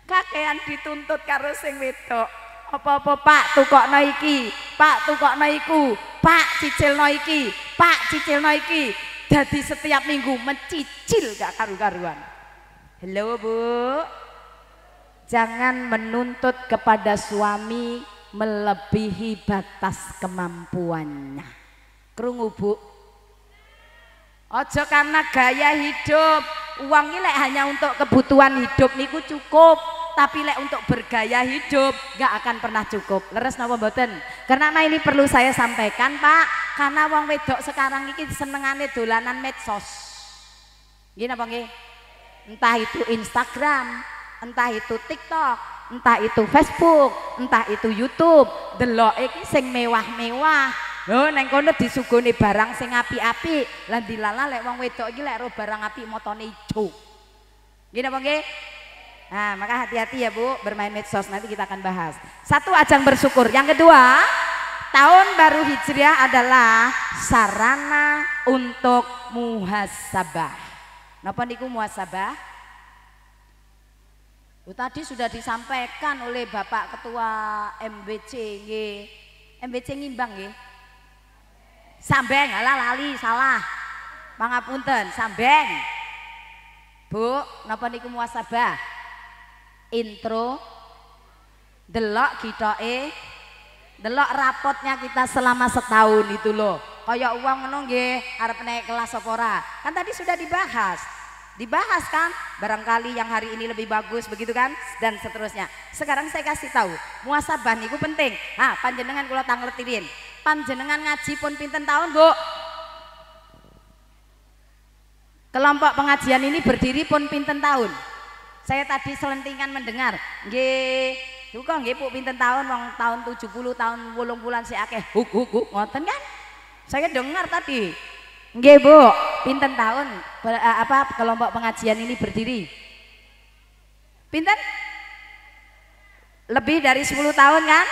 Kakean dituntut karo sing wedok. Apa-apa Pak tukokno iki, Pak tukokno iku, Pak cicilno iki, Pak cicilno iki. Jadi setiap minggu mencicil gak karu-karuan. Halo Bu, jangan menuntut kepada suami melebihi batas kemampuannya. Krungu Bu? Ojo karena gaya hidup, uang ini hanya untuk kebutuhan hidup niku cukup. Tapi lek untuk bergaya hidup gak akan pernah cukup. Leres napa mboten? Karena ini perlu saya sampaikan Pak, karena wong wedok sekarang iki senengane dolanan medsos. Nggih napa nggih? Entah itu Instagram, entah itu TikTok, entah itu Facebook, entah itu YouTube, delok iki sing mewah-mewah. Lho neng kono disugoni barang sing apik-apik, lan dilala lek wong wedok iki lek ro barang apik motone ijo. Nggih napa nggih? Nah, maka hati-hati ya Bu bermain medsos, nanti kita akan bahas. 1 ajang bersyukur. Yang kedua, tahun baru Hijriah adalah sarana untuk muhasabah. Napa niku muhasabah? Tadi sudah disampaikan oleh Bapak Ketua MBC nggih. MBC ngimbang nggih. Sambeng, alah lali salah. Pangapunten, Sambeng. Bu, napa niku muhasabah? Intro delok gitoke, delok rapotnya kita selama setahun itu loh. Kayak uang ngono nggih, arep naik kelas apa ora? Kan tadi sudah dibahas. Dibahas kan? Barangkali yang hari ini lebih bagus begitu kan? Dan seterusnya. Sekarang saya kasih tahu, muhasabah niku penting. Panjenengan kula tangletin. Panjenengan ngaji pun pinten tahun, Bu? Kelompok pengajian ini berdiri pun pinten tahun? Saya tadi selentingan mendengar, nggih, duka nggih Bu pinten tahun, wong tahun 70 tahun 80-an sik akeh huk ngoten kan? Saya dengar tadi. Nggih Bu, pinten tahun kelompok pengajian ini berdiri? Pinten? Lebih dari 10 tahun kan?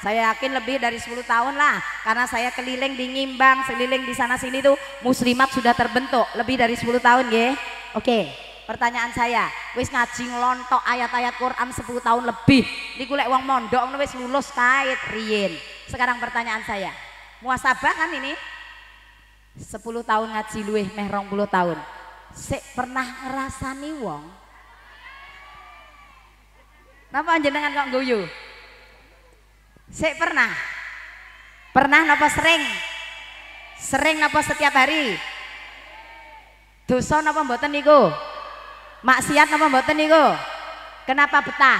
Saya yakin lebih dari 10 tahun lah, karena saya keliling di Ngimbang, keliling di sana sini tuh muslimat sudah terbentuk lebih dari 10 tahun nggih. Oke, pertanyaan saya, wis ngaji ngelontok ayat-ayat Quran 10 tahun lebih, niku lek wong mondok wis lulus kait riyin. Sekarang pertanyaan saya, muasabah kan ini 10 tahun ngaji luwih meh 20 tahun. Sik pernah ngerasani wong? Napa jenengan kok guyu? Sik pernah? Pernah napa sering? Sering napa setiap hari? Dosa napa mboten niku? Maksiat napa mboten niku? Kenapa betah?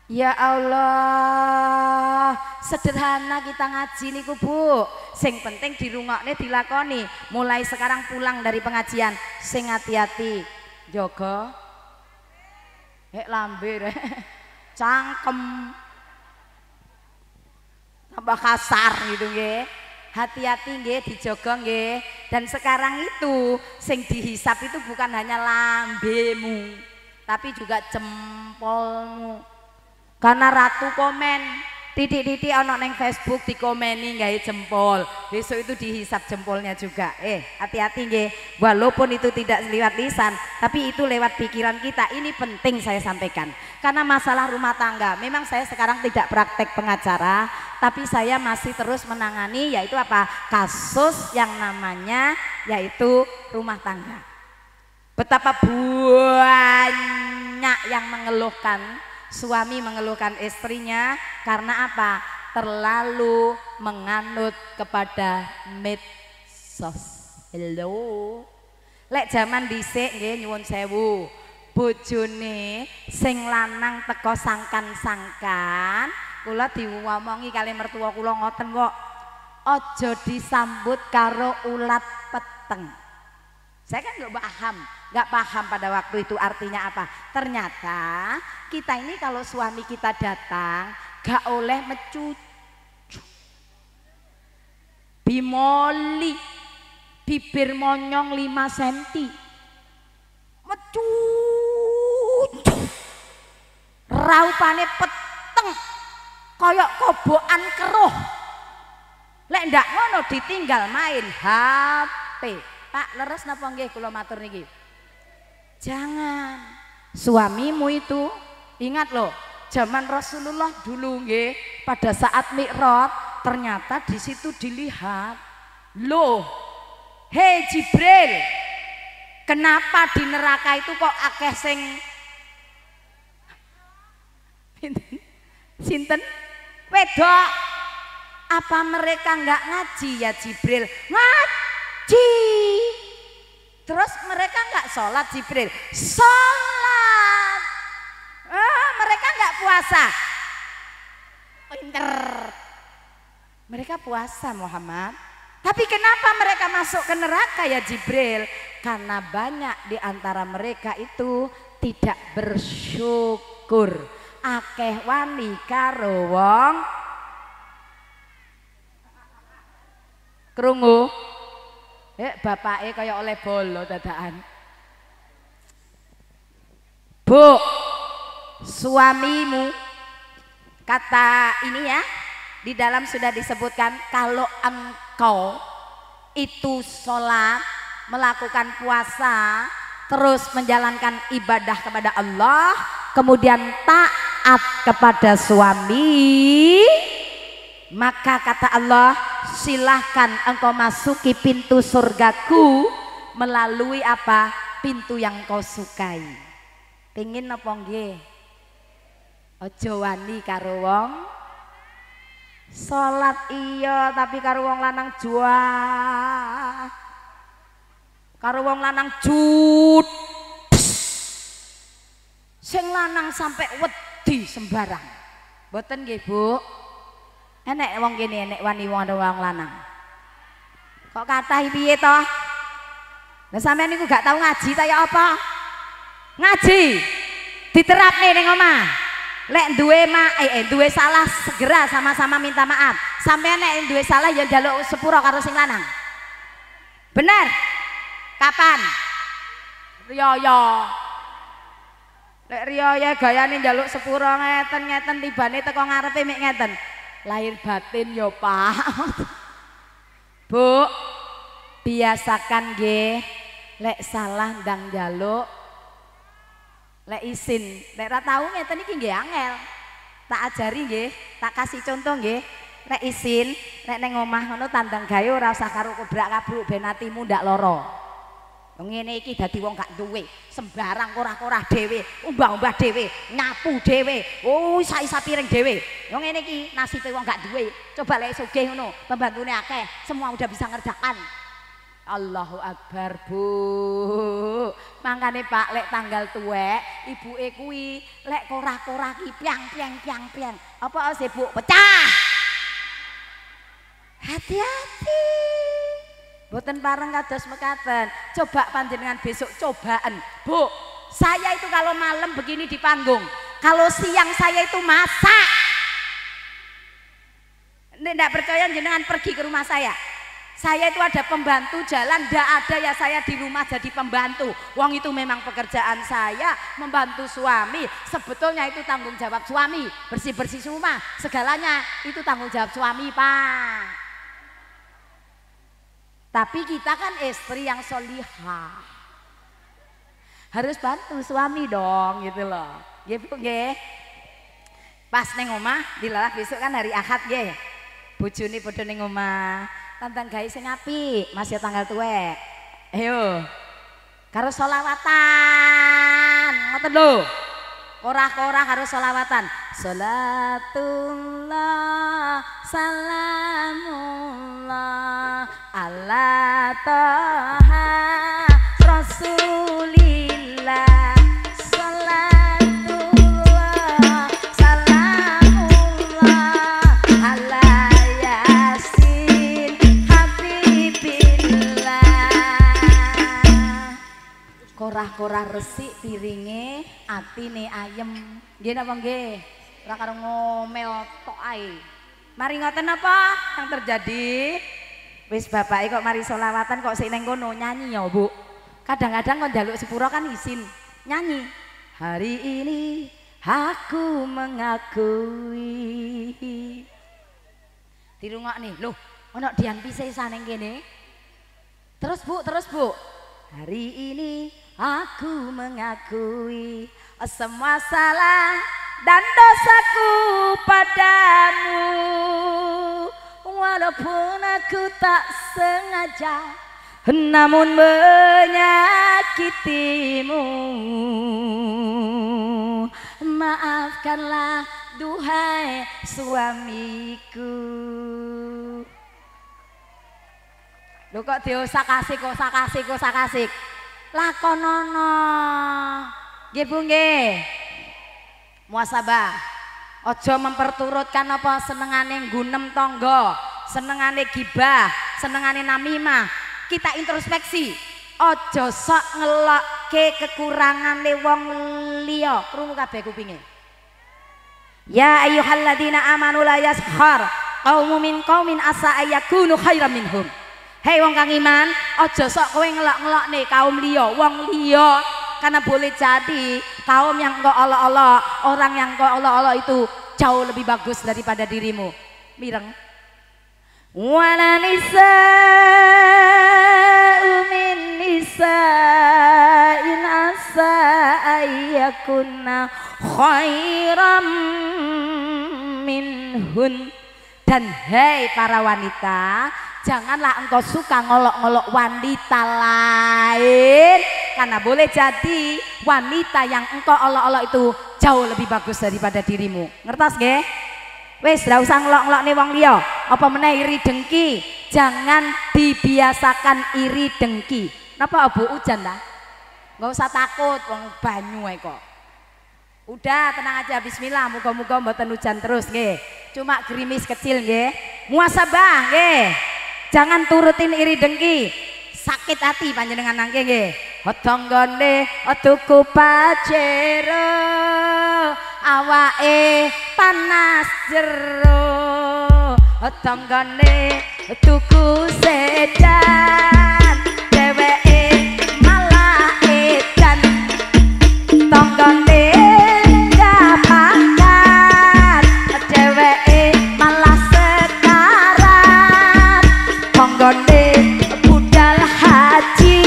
Ya Allah, sederhana kita ngaji niku Bu. Sing penting dirungokne dilakoni. Mulai sekarang pulang dari pengajian, sing hati-hati, jaga lambe cangkem tambah kasar gitu nggih. Hati-hati nggih, dijaga nggih. Dan sekarang itu sing dihisap itu bukan hanya lambemu, tapi juga jempolmu. Karena ratu komen titik-titik ono neng Facebook dikomeni gawe jempol, besok itu dihisap jempolnya juga. Hati-hati nggih, walaupun itu tidak lewat lisan, tapi itu lewat pikiran kita. Ini penting saya sampaikan, karena masalah rumah tangga memang saya sekarang tidak praktek pengacara, tapi saya masih terus menangani yaitu apa, kasus yang namanya yaitu rumah tangga. Betapa banyak yang mengeluhkan, suami mengeluhkan istrinya karena apa? Terlalu menganut kepada medsos. Hello. Lek zaman dhisik nggih nyuwun sewu, bojone sing lanang teko sangkan-sangkan, kula diomongi kali mertua kula ngoten kok, aja disambut karo ulat peteng. Saya kan nggak paham pada waktu itu artinya apa. Ternyata kita ini kalau suami kita datang gak oleh mecucu, bimoli, bibir monyong 5 cm, mecucu, raupane peteng, koyok kobokan keruh. Lek ndak ngono ditinggal main HP. Pak, leres napa nggih kula matur niki? Jangan. Suamimu itu ingat loh, zaman Rasulullah dulu nggih, pada saat Mi'raj ternyata di situ dilihat, loh, hei Jibril, kenapa di neraka itu kok akeh sing sinten wedok? Apa mereka nggak ngaji ya Jibril? Ngaji. Terus mereka nggak sholat Jibril? Sholat. Mereka nggak puasa? Pinter. Mereka puasa Muhammad. Tapi kenapa mereka masuk ke neraka ya Jibril? Karena banyak di antara mereka itu tidak bersyukur. Akeh wani karo wong krungu. Bapake kaya oleh bolo dadakan. Bu, suamimu, kata ini ya, di dalam sudah disebutkan, kalau engkau itu sholat, melakukan puasa, terus menjalankan ibadah kepada Allah, kemudian taat kepada suami, maka kata Allah, silahkan engkau masuki pintu surgaku melalui apa? Pintu yang kau sukai. Pengin apa nggih? Aja wani karo wong salat iya, tapi karo wong lanang juah, karo wong lanang jut, sing lanang sampai wedi sembarang. Mboten nggih Bu? Enek wong kene enek wani wong lanang. Kok kathah piye to? Lah sampean niku gak tau ngaji ta ya apa? Ngaji. Diterapne ning omah. Lek duwe salah segera sama-sama minta maaf. Sampean nek duwe salah ya njaluk sepuro karo sing lanang. Bener? Kapan? Riyaya. Lek riyaya gayane njaluk sepuro ngeten tibane teko ngarepe mek ngeten. Lahir batin ya, Pak. Bu, biasakan nggih lek salah ndang njaluk lek isin, lek ra tau ngeten iki nggih angel. Tak ajari nggih, tak kasih contoh nggih. Lek isin, lek neng omah ngono tandang gawe ora usah karo kobrak-kabruk ben atimu ndak lara. Ngene iki dadi wong gak duwe, sembarang korah-korah dhewe, umbah-umbah dhewe, nyapu dhewe, isa-isa piring dhewe. Wong ngene iki nasibe wong gak duwe. Coba lek sugih ngono, pembantune akeh, semua udah bisa ngerjakan. Allahu Akbar, Bu. Mangkane Pak lek tanggal tuwek, ibuke kuwi lek korah-korah ki piang. Apa sih Bu? Pecah. Hati-hati. Boten pareng kados mekaten. Coba panjenengan besok cobaan. Bu, saya itu kalau malam begini di panggung, kalau siang saya itu masak. Ndak percaya jenengan pergi ke rumah saya. Saya itu ada pembantu jalan, ndak ada ya saya di rumah jadi pembantu. Wong itu memang pekerjaan saya membantu suami. Sebetulnya itu tanggung jawab suami. Bersih-bersih rumah, segalanya itu tanggung jawab suami, Pak. Tapi kita kan istri yang solihah, harus bantu suami dong gitu loh. Nggih Bu nggih. Pas neng omah dilalah besok kan hari Ahad nggih. Bojone padha ning omah, tantang gawe sing apik, masih tanggal tuwek. Ayo. Karo selawatan, ngoten lho. Korah-korah harus selawatan. Salatullah salamullah ala toha rasulillah. Salatullah salamullah ala yasin habibillah. Korah-korah resik piringe, atine ayem. Nggih napa nggih? Ora karo ngomel tok ae. Mari ngoten apa yang terjadi? Wis bapake kok mari selawatan kok sik ning kono nyanyi ya, Bu. Kadang-kadang kok njaluk sepuro kan isin. Nyanyi. Hari ini aku mengakui. Dirungokne. Loh, ana dian pisesan ning kene. Terus Bu. Hari ini aku mengakui semua salah dan dosaku padamu, walaupun aku tak sengaja namun menyakitimu. Maafkanlah duhai suamiku. Lho kok diusak-asik, usak-asik. Lakonono. Nggih Bu nggih. Muasabah. Aja memperturutkan apa senengane nggunem tangga, senengane gibah, senengane namimah. Kita introspeksi. Aja sok ngelokke kekurangane wong liya. Krungu kabeh kupinge. Ya ayyuhalladzina amanu la yaskhar qaumun min qaumin asa ayyakunu khairan minhum. Hei wong kang iman, aja sok kowe ngelok-ngelokne kaum liya, wong liya, karena boleh jadi kaum yang engkau Allah-Allah, orang yang engkau Allah-Allah itu jauh lebih bagus daripada dirimu. Mireng. Wala nisa'u min nisa'in asa ayyakunna khairam minhun. Dan hei para wanita, janganlah engkau suka ngolok-ngolok wanita lain, karena boleh jadi wanita yang engkau olok-olok itu jauh lebih bagus daripada dirimu. Ngertos nggih? Wis ra usah ngelok-ngelok nih wong liya, apa meneh iri dengki. Jangan dibiasakan iri dengki. Napa Bu hujan dah? Nggak usah takut, wong banyu ae kok. Udah tenang aja, bismillah, muga-muga mboten hujan terus nggih. cuma gerimis kecil nggih. Muasabah nggih. Jangan turutin iri dengki. Sakit hati panjenengan nangke nggih. Tanggane tuku pajero awake panas jero. Tanggane tuku sedan dheweke malah edan. Tanggane pangkat dheweke malah sekarat. Tanggane budal haji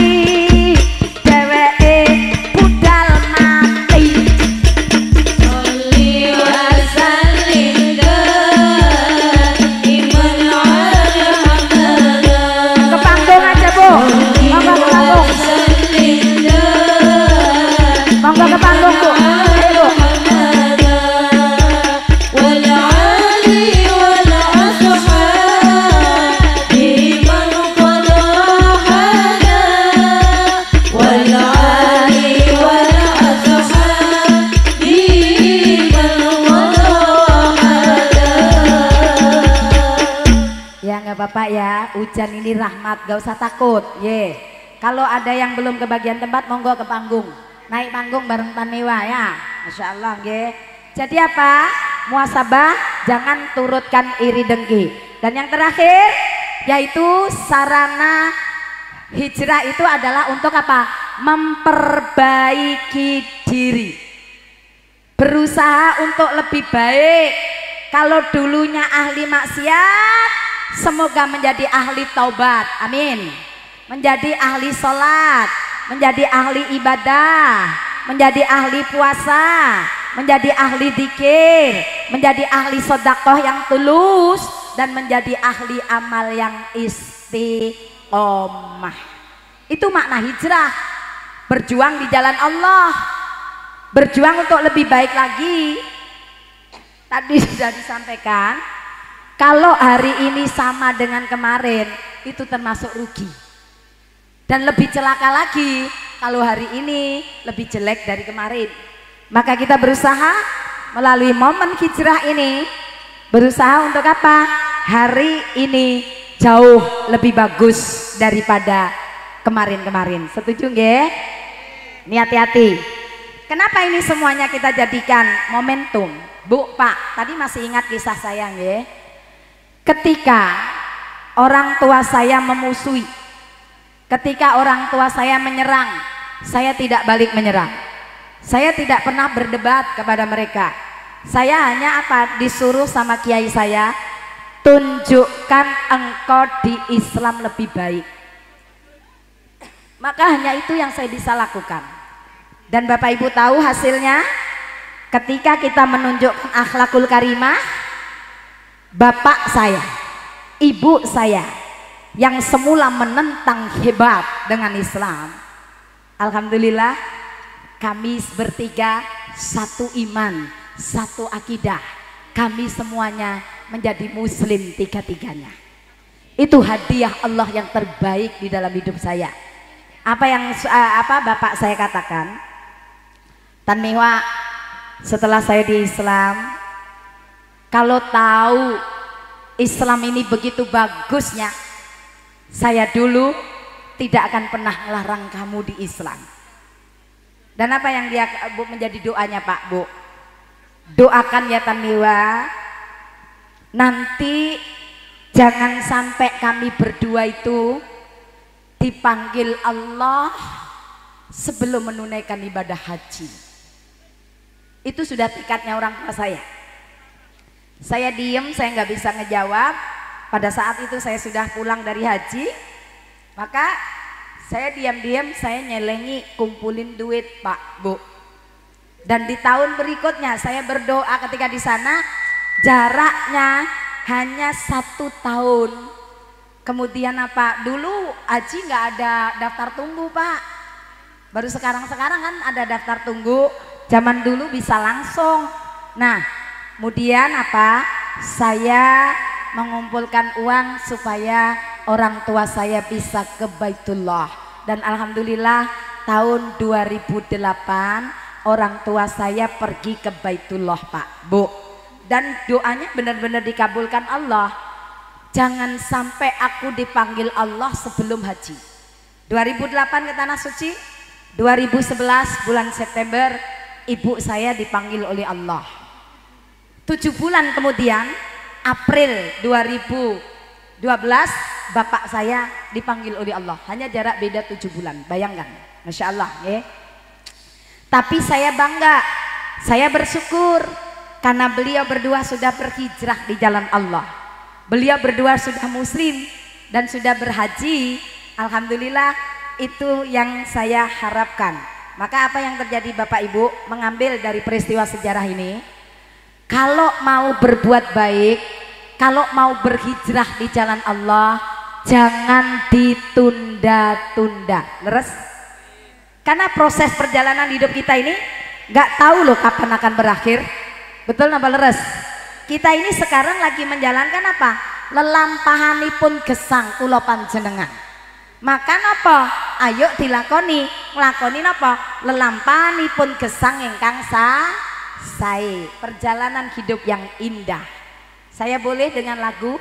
dheweke budal mati. Sholli wa sallim daiman ala Muhammad. Ke panggung aja Bu, monggo ke panggung, monggo ke panggung Bu. Ayo Bu. Ya nggak apa-apa ya, hujan ini rahmat, gak usah takut. Ye, kalau ada yang belum kebagian tempat, monggo ke panggung, naik panggung bareng Tanewa ya, Masya Allah. Ye. Jadi apa? Muasabah, jangan turutkan iri dengki. Dan yang terakhir, yaitu sarana hijrah itu adalah untuk apa? Memperbaiki diri, berusaha untuk lebih baik. Kalau dulunya ahli maksiat, semoga menjadi ahli taubat, amin. Menjadi ahli sholat, menjadi ahli ibadah, menjadi ahli puasa, menjadi ahli zikir, menjadi ahli sedekah yang tulus, dan menjadi ahli amal yang istiqomah. Itu makna hijrah, berjuang di jalan Allah, berjuang untuk lebih baik lagi. Tadi sudah disampaikan, kalau hari ini sama dengan kemarin itu termasuk rugi. Dan lebih celaka lagi kalau hari ini lebih jelek dari kemarin. Maka kita berusaha melalui momen hijrah ini, berusaha untuk apa? Hari ini jauh lebih bagus daripada kemarin-kemarin. Setuju nggih? Ini hati-hati. Kenapa ini semuanya kita jadikan momentum? Bu, Pak, tadi masih ingat kisah saya nggih? Ketika orang tua saya memusuhi, ketika orang tua saya menyerang, saya tidak balik menyerang. Saya tidak pernah berdebat kepada mereka. Saya hanya apa? Disuruh sama kiai saya, tunjukkan engkau di Islam lebih baik. Maka hanya itu yang saya bisa lakukan. Dan Bapak Ibu tahu hasilnya? Ketika kita menunjukkan akhlakul karimah, bapak saya, ibu saya yang semula menentang hebat dengan Islam, alhamdulillah kami bertiga satu iman, satu akidah. Kami semuanya menjadi muslim tiga-tiganya. Itu hadiah Allah yang terbaik di dalam hidup saya. Apa yang bapak saya katakan? Tan Miwa, setelah saya di Islam, kalau tahu Islam ini begitu bagusnya, saya dulu tidak akan pernah melarang kamu di Islam. Dan apa yang dia Bu menjadi doanya Pak Bu? Doakan ya Tan Miwa, nanti jangan sampai kami berdua itu dipanggil Allah sebelum menunaikan ibadah haji. Itu sudah tikatnya orang tua saya. Saya diem, saya nggak bisa ngejawab. Pada saat itu saya sudah pulang dari haji, maka saya diam-diam saya nyelengi kumpulin duit Pak Bu. Dan di tahun berikutnya saya berdoa ketika di sana, jaraknya hanya 1 tahun. Kemudian apa? Dulu haji nggak ada daftar tunggu Pak. Baru sekarang-sekarang kan ada daftar tunggu. Zaman dulu bisa langsung. Nah, kemudian apa? Saya mengumpulkan uang supaya orang tua saya bisa ke Baitullah. Dan alhamdulillah tahun 2008 orang tua saya pergi ke Baitullah Pak Bu. dan doanya benar-benar dikabulkan Allah. Jangan sampai aku dipanggil Allah sebelum haji. 2008 ke Tanah Suci, 2011 bulan September ibu saya dipanggil oleh Allah. 7 bulan kemudian April 2012 bapak saya dipanggil oleh Allah. Hanya jarak beda 7 bulan. Bayangkan, Masya Allah ya. Tapi saya bangga, saya bersyukur karena beliau berdua sudah berhijrah di jalan Allah. Beliau berdua sudah muslim dan sudah berhaji. Alhamdulillah, itu yang saya harapkan. Maka apa yang terjadi Bapak Ibu, mengambil dari peristiwa sejarah ini, kalau mau berbuat baik, kalau mau berhijrah di jalan Allah, jangan ditunda-tunda. Leres? Karena proses perjalanan hidup kita ini nggak tahu loh kapan akan berakhir. Betul napa leres? Kita ini sekarang lagi menjalankan apa? Lelampahanipun gesang kula panjenengan. Maka napa? Ayo dilakoni. Nglakoni napa? Lelampahanipun gesang ingkang sae. Perjalanan hidup yang indah. Saya boleh dengan lagu?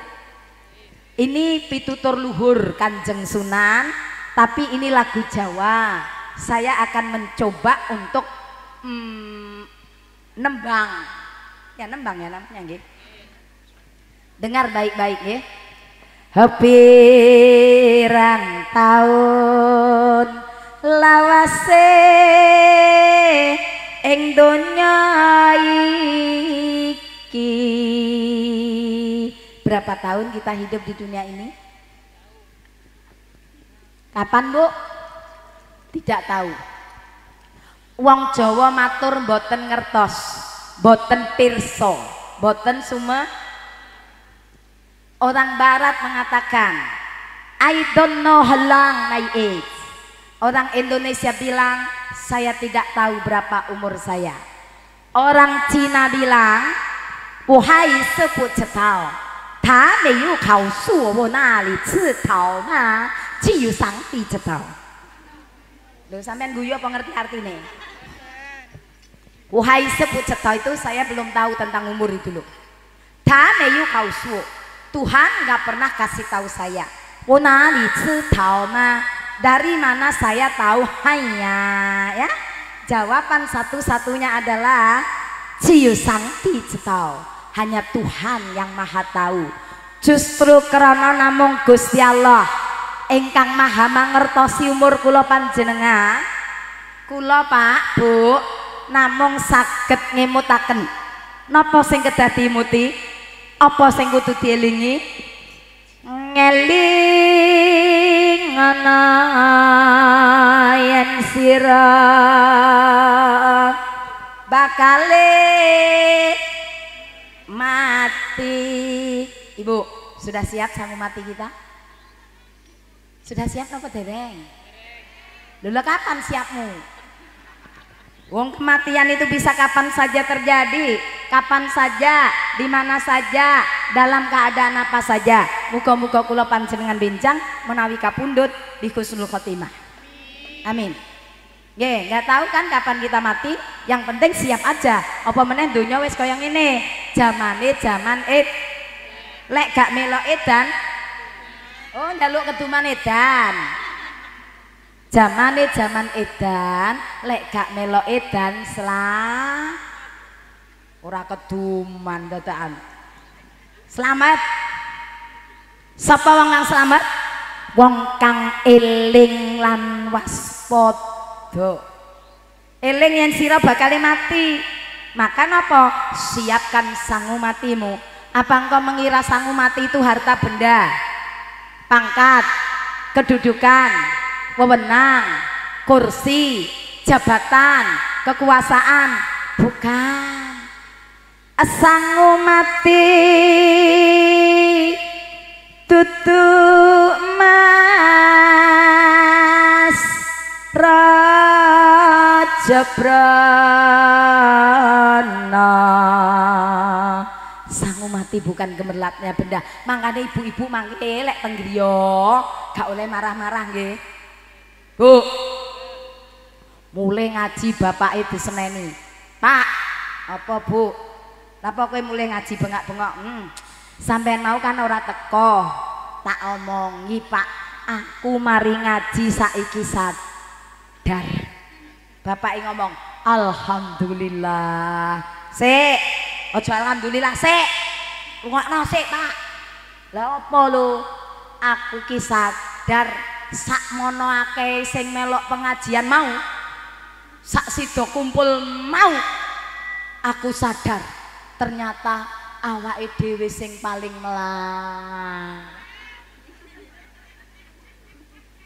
Ini pitutur luhur Kanjeng Sunan, tapi ini lagu Jawa. Saya akan mencoba untuk nembang. Ya nembang ya namanya nggih. Dengar baik-baik ya. Pirang taun lawase ing donya iki. Berapa tahun kita hidup di dunia ini? Kapan Bu? Tidak tahu. Wong Jawa matur mboten ngertos, mboten pirsa, mboten sume. Orang Barat mengatakan I don't know how long my age. Orang Indonesia bilang saya tidak tahu berapa umur saya. Orang Cina bilang wahai sebut cetau, ta meiyu kau su wo na li ci tao ma, ci yu sang ti cetau. Loh sampean guyu apa ngerti artinya? Wahai sebut cetau itu saya belum tahu tentang umur itu loh. Ta meiyu kau su, Tuhan nggak pernah kasih tahu saya. Wo na li ci tao ma, dari mana saya tahu? Hanya ya. Jawaban satu-satunya adalah Ciyu Sangti Cetau. Hanya Tuhan yang maha tahu. Justru karena namung Gusti Allah ingkang maha mangertosi umur kula panjenengan, kula Pak Bu namung saged ngemutaken. Napa sing kedah dimuti? Apa sing kudu dielingi? Ngeling ana yen sira bakale mati. Ibu, sudah siap sangu mati kita? Sudah siap apa dereng? Lho kapan siapmu? Wong kematian itu bisa kapan saja terjadi, kapan saja, di mana saja, dalam keadaan apa saja. Muga-muga kula panjenengan bincang menawi kapundhut di husnul khotimah. Amin. Nggih, nggak tahu kan kapan kita mati, yang penting siap aja. Apa meneh donya wis kaya ngene, jamane jaman lek gak melok edan, oh njaluk keduman edan. Jamane jaman edan, lek gak melok edan ora keduman dadakan. Selamat. Sapa wong kang selamat? Wong kang eling lan waspada. Eling yen sira bakal mati. Maka napa? Siapkan sangu matimu. Apa engkau mengira sangu mati itu harta benda, pangkat, kedudukan, wewenang, kursi, jabatan, kekuasaan? Bukan. Sangu mati tutu mas raja brana. Sangu mati bukan gemerlapnya benda. Makanya ibu-ibu mangke lek teng griya gak oleh marah-marah nggih. Bu, mulai ngaji bapake diseneni. Pak, apa Bu? Apa kowe mulai ngaji bengak-bengok? Sampean mau kan ora teko. Tak omongi, Pak. Aku mari ngaji saiki sadar. Bapak ngomong, alhamdulillah. Sik, aja alhamdulillah sik. Rungokno sik, Pak. Lah apa lho? Aku ki sadar sakmono akeh sing melok pengajian mau. Sak sida kumpul mau. Aku sadar ternyata awake dhewe sing paling melar.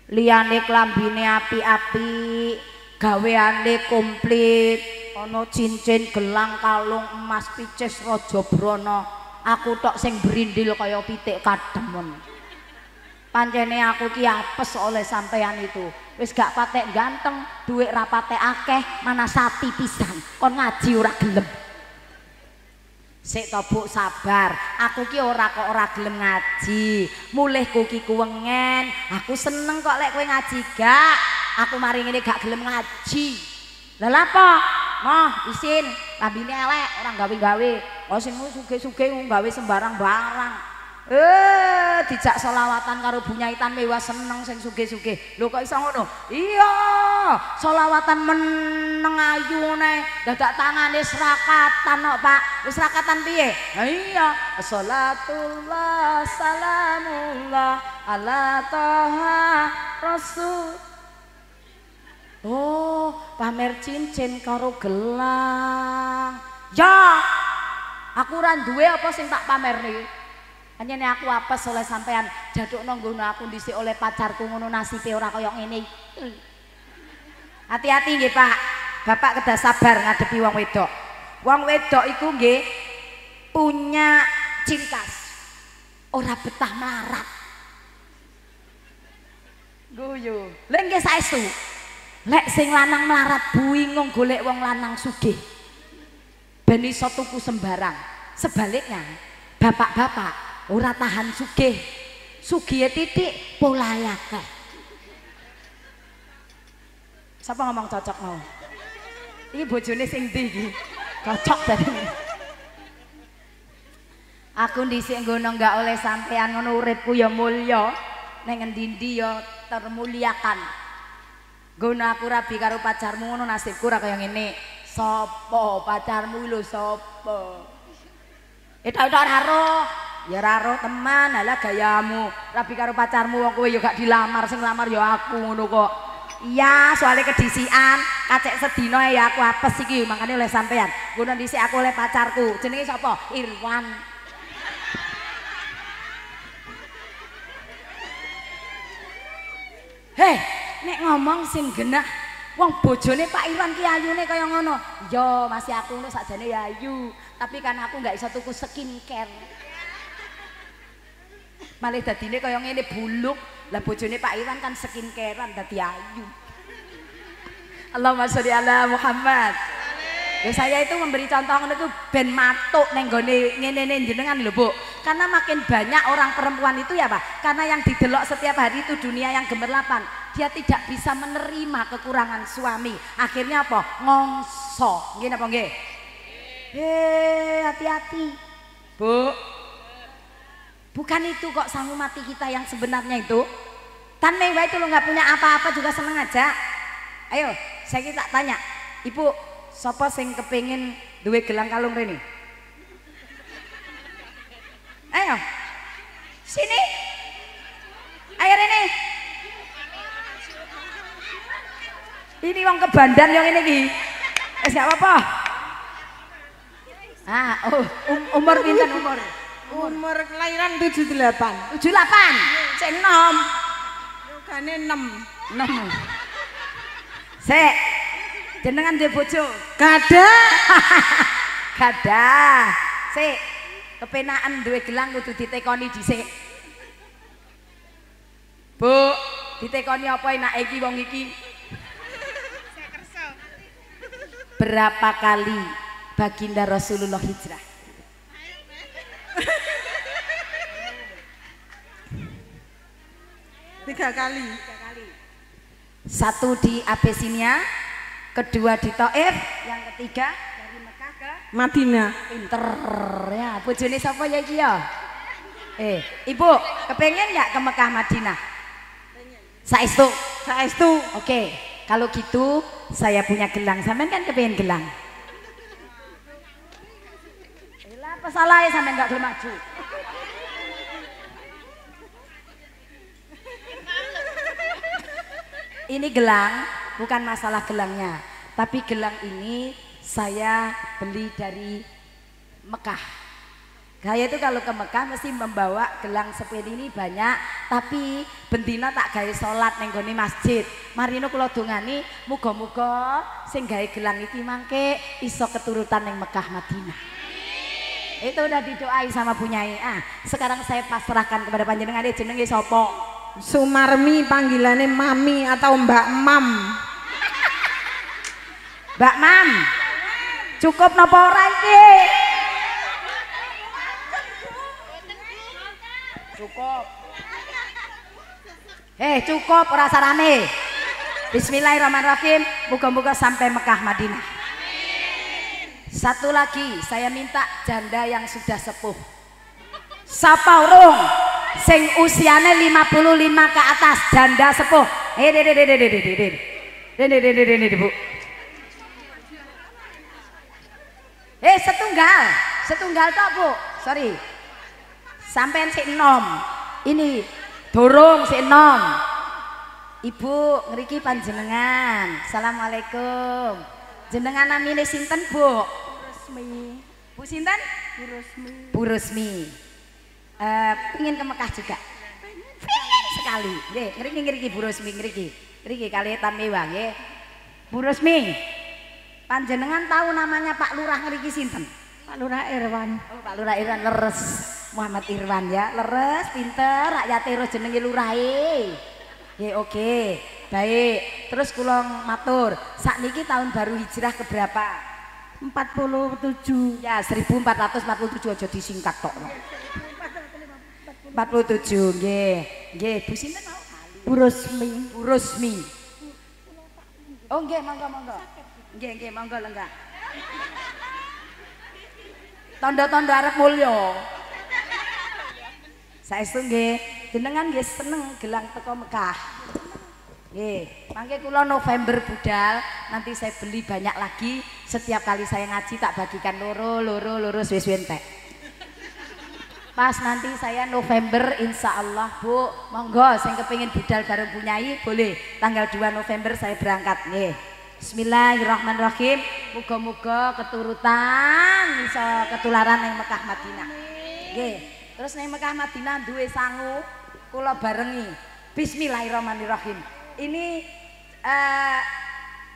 Liyane klambine api-api, gaweane komplit, ana cincin, gelang, kalung, emas, picis, raja brana. Aku tok sing brindil kaya pitik kademon. Pancene aku ki apes oleh sampean itu. Wis gak patek ganteng, duit ra patek akeh, mana sati pisan. Kon ngaji ora gelem. Sik to Bu, sabar. Aku ki ora kok ora gelem ngaji. Mulihku ki kuwengen. Aku seneng kok lek kowe ngaji gak. Aku mari ngene gak gelem ngaji. Lah lha apa? Moh, isin, lambine elek, ora gawe-gawe. Oh sing sugih-sugih gawe sembarang barang. Dijak selawatan karo bunyaitan mewah seneng sing sugih-sugih. Lho kok iso ngono? Iya, selawatan meneng ayune, dadak tangane serakatan kok, Pak. Wis serakatan piye? Ha iya, sholatullah salamullah ala toha rasul. Oh, pamer cincin karo gelang. Ya, aku ora duwe apa sing tak pamerne. Anyene aku apes oleh sampean jadukno nggono aku dhisik oleh pacarku ngono nasibe ora kaya ngene. Hati-hati nggih, Pak. Bapak kedah sabar ngadepi wong wedok. Wong wedok iku nggih punya ciri khas. Ora betah melarat. Guyu. Lha nggih saestu. Lek sing lanang melarat bingung golek wong lanang sugih. Ben iso tuku sembarang. Sebaliknya, bapak-bapak ora tahan sugih. Sugihe titik polahe akeh. Sapa ngomong cocok mau? Iki bojone sing ndi iki? Cocok tadi. Aku dhisik nggono enggak oleh sampean ngono uripku ya mulya. Ning endi-endi ya termuliakan. Gono aku rabi karo pacarmu ngono nasibku ora kaya ngene. Sopo pacarmu lho sopo? Tak ora ya ora roh teman, alah gayamu. Rabi karo pacarmu wong kowe ya gak dilamar, sing lamar ya aku ngono kok. Iya, soalnya kedisian, kacek sedina ya aku apes iki, makane oleh sampean. Gono dhisik aku oleh pacarku. Jenenge sapa? Irwan. Heh, nek ngomong sing genah wong bojone Pak Irwan ki ayune kaya ngono. Yo masih aku ngono sakjane ya ayu, tapi kan aku nggak iso tuku skincare. Malih dadine kaya ngene buluk. Lah bojone Pak Irwan kan skincarean dadi ayu. Allahumma sholli ala Muhammad. Ya saya itu memberi contoh ngono itu ben matuk neng gone ngene-ngene jenengan lho, Bu. Karena makin banyak orang perempuan itu ya, Pak. Karena yang didelok setiap hari itu dunia yang gemerlapan. Dia tidak bisa menerima kekurangan suami. Akhirnya apa? Ngongso. Nggih napa nggih? Hati-hati. Bu. Bukan itu kok sangu mati kita yang sebenarnya itu. Tan mewah itu lo nggak punya apa-apa juga seneng aja. Ayo, saya tak tanya. Ibu, sapa sing kepengin duwe gelang kalung rene? Ayo. Sini. Ayo rene. Ini wong kebandan yang ini ki. Gak apa-apa. Umur pinten umur? Umur kelahiran 78. 78. Cek enom. Yogane 6. 6. Sek. Jenengan duwe bojo? Gadah. Gadah. Sik. Kepenaan duwe gelang kudu ditekoni dhisik. Bu, ditekoni apa enake iki wong iki? Berapa kali baginda Rasulullah hijrah? Tiga kali. Satu di Abisinia, kedua di Taif, yang ketiga dari Mekah ke Madinah. Pinter ya. Bojone sapa ya iki ya? Ibu, kepengen nggak ke Mekah Madinah? Saestu. Saestu. Oke, kalau gitu saya punya gelang. Sampean kan kepengen gelang? Lah apa salahnya sampean nggak gelem maju? Ini gelang, bukan masalah gelangnya, tapi gelang ini saya beli dari Mekah. Saya itu kalau ke Mekah mesti membawa gelang seperti ini banyak, tapi bendina tak gawe salat ning gone masjid. Marino kula dongani muga-muga sing gawe gelang iki mangke iso keturutan ning Mekah Madinah. Itu udah didoai sama Bunyai. Sekarang saya pasrahkan kepada panjenengan, jenenge sapa? Sumarmi, panggilannya Mami atau Mbak Mam. Mbak Mam. Cukup napa ora iki? Cukup. Cukup ora sarane. Bismillahirrahmanirrahim. Moga-moga sampai Mekah Madinah. Satu lagi, saya minta janda yang sudah sepuh. Sapa urung sing usiane 55 ke atas, janda sepuh. Bu. Setunggal tok, Bu. Sorry. Sampean sik enom. Ini dorong sik enom. Ibu ngriki panjenengan. Assalamualaikum. Jenengan namine sinten, Bu? Rusmi. Bu sinten? Bu Rusmi. Bu Rusmi. Ingin ke Mekah juga. Sekali. Nggih, ngriki Bu Rusmi ngriki. Ngriki kali Tan Mewah nggih. Bu Rusmi. Panjenengan tahu namanya Pak Lurah ngriki sinten? Pak Lurah Irwan. Oh, Pak Lurah Irwan leres. Muhammad Irwan ya, leres, pinter, rakyat terus jenenge lurahe. Nggih, oke. Baik. Terus kula matur, sakniki tahun baru hijrah keberapa? 47. Ya, 1447 aja disingkat tok. 47 nggih. Nggih, Bu sinten mau? Bu Rusmi. Bu Rusmi. Oh nggih, monggo. Nggih, monggo lenggah. Tondo-tondo arep mulya. Saestu nggih, jenengan nggih seneng gelang teko Mekah. Nggih, mangke kula November budal, nanti saya beli banyak lagi. Setiap kali saya ngaji tak bagikan loro suwe-suwe entek. Pas nanti saya November insya Allah, Bu, monggo sing kepengin budal bareng Bunyai boleh. Tanggal 2 November saya berangkat nggih. Bismillahirrahmanirrahim. Muga-muga keturutan iso ketularan ning Mekah Madinah. Nggih. Terus ning Mekah Madinah duwe sangu kula barengi. Bismillahirrahmanirrahim. Ini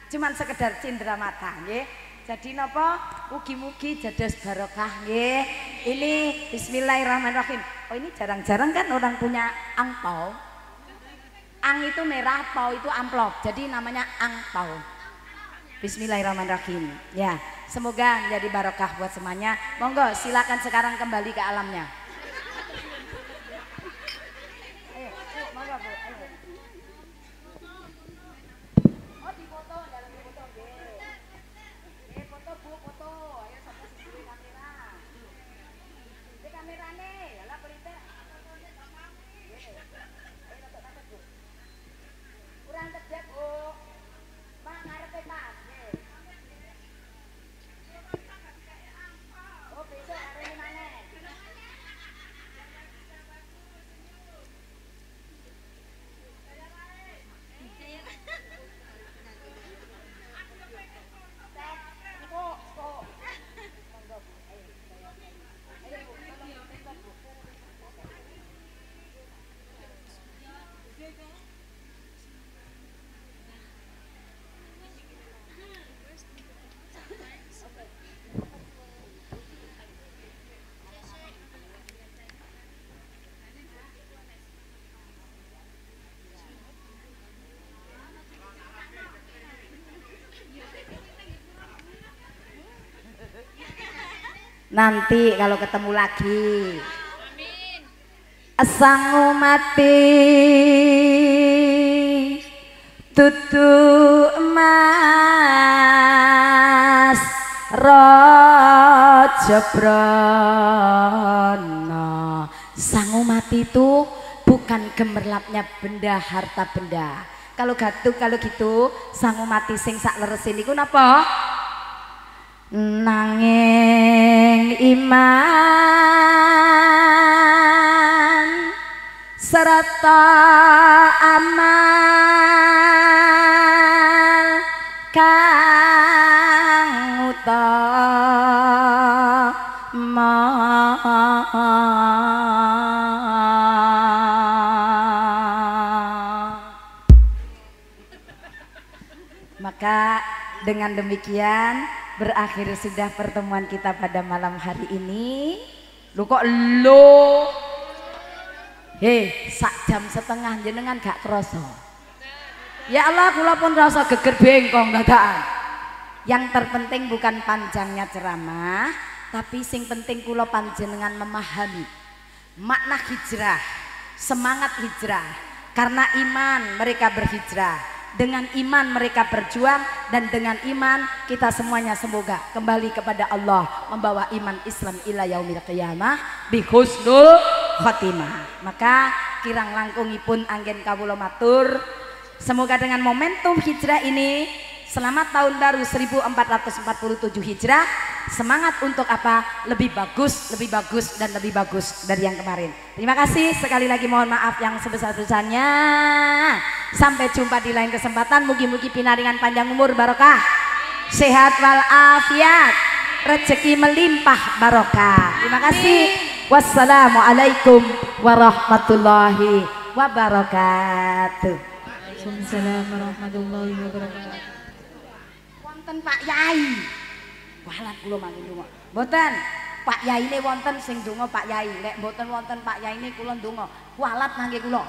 cuman sekedar cindera mata nggih. Jadi napa mugi-mugi dados barokah nggih. Ini bismillahirrahmanirrahim. Oh ini jarang-jarang kan orang punya angpau. Ang itu merah, pau itu amplop. Jadi namanya angpau. Bismillahirrahmanirrahim. Ya, semoga menjadi barokah buat semuanya. Monggo silakan sekarang kembali ke alamnya. Ayo, monggo Bu, ayo. Oh, dipoto dalam foto nggih. Foto Bu, foto. Ayo sapa sing duwe kamera. Di kamerane, yalah pelite. Kurang cedek, Bu. Pak ngarepe Pak. Oh, besok arene maneh. Nanti kalau ketemu lagi. Asangu mati tutu emas roh Jebrana. Sang umat itu bukan gemerlapnya benda harta benda. Kalau gitu sang umat sing sak leresin iku napa? Nanging iman serta amal kang utama. Maka dengan demikian berakhir sudah pertemuan kita pada malam hari ini. Lu kok lo? Hei, sak jam setengah jenengan gak kroso. Ya Allah, kula pun rasa geger bengkong dadakan. Yang terpenting bukan panjangnya ceramah, tapi sing penting kula panjenengan memahami makna hijrah, semangat hijrah. Karena iman mereka berhijrah. Dengan iman mereka berjuang, dan dengan iman kita semuanya semoga kembali kepada Allah, membawa iman Islam ila yaumil qiyamah bi husnul khotimah. Maka kirang langkungipun anggen kawula matur, semoga dengan momentum hijrah ini selamat tahun baru 1447 Hijrah. Semangat untuk apa? Lebih bagus dan lebih bagus dari yang kemarin. Terima kasih sekali lagi, mohon maaf yang sebesar-besarnya. Sampai jumpa di lain kesempatan. Mugi-mugi pinaringan panjang umur barokah, sehat walafiat, rezeki melimpah barokah. Terima kasih. Wassalamualaikum warahmatullahi wabarakatuh. Waalaikumsalam warahmatullahi wabarakatuh. Wonten Pak Yai. Walah kula mangke ndonga. Mboten. Pak Yai ne wonten sing ndonga Pak Yai. Lek mboten wonten Pak Yai ne kula ndonga. Kualat mangke kula.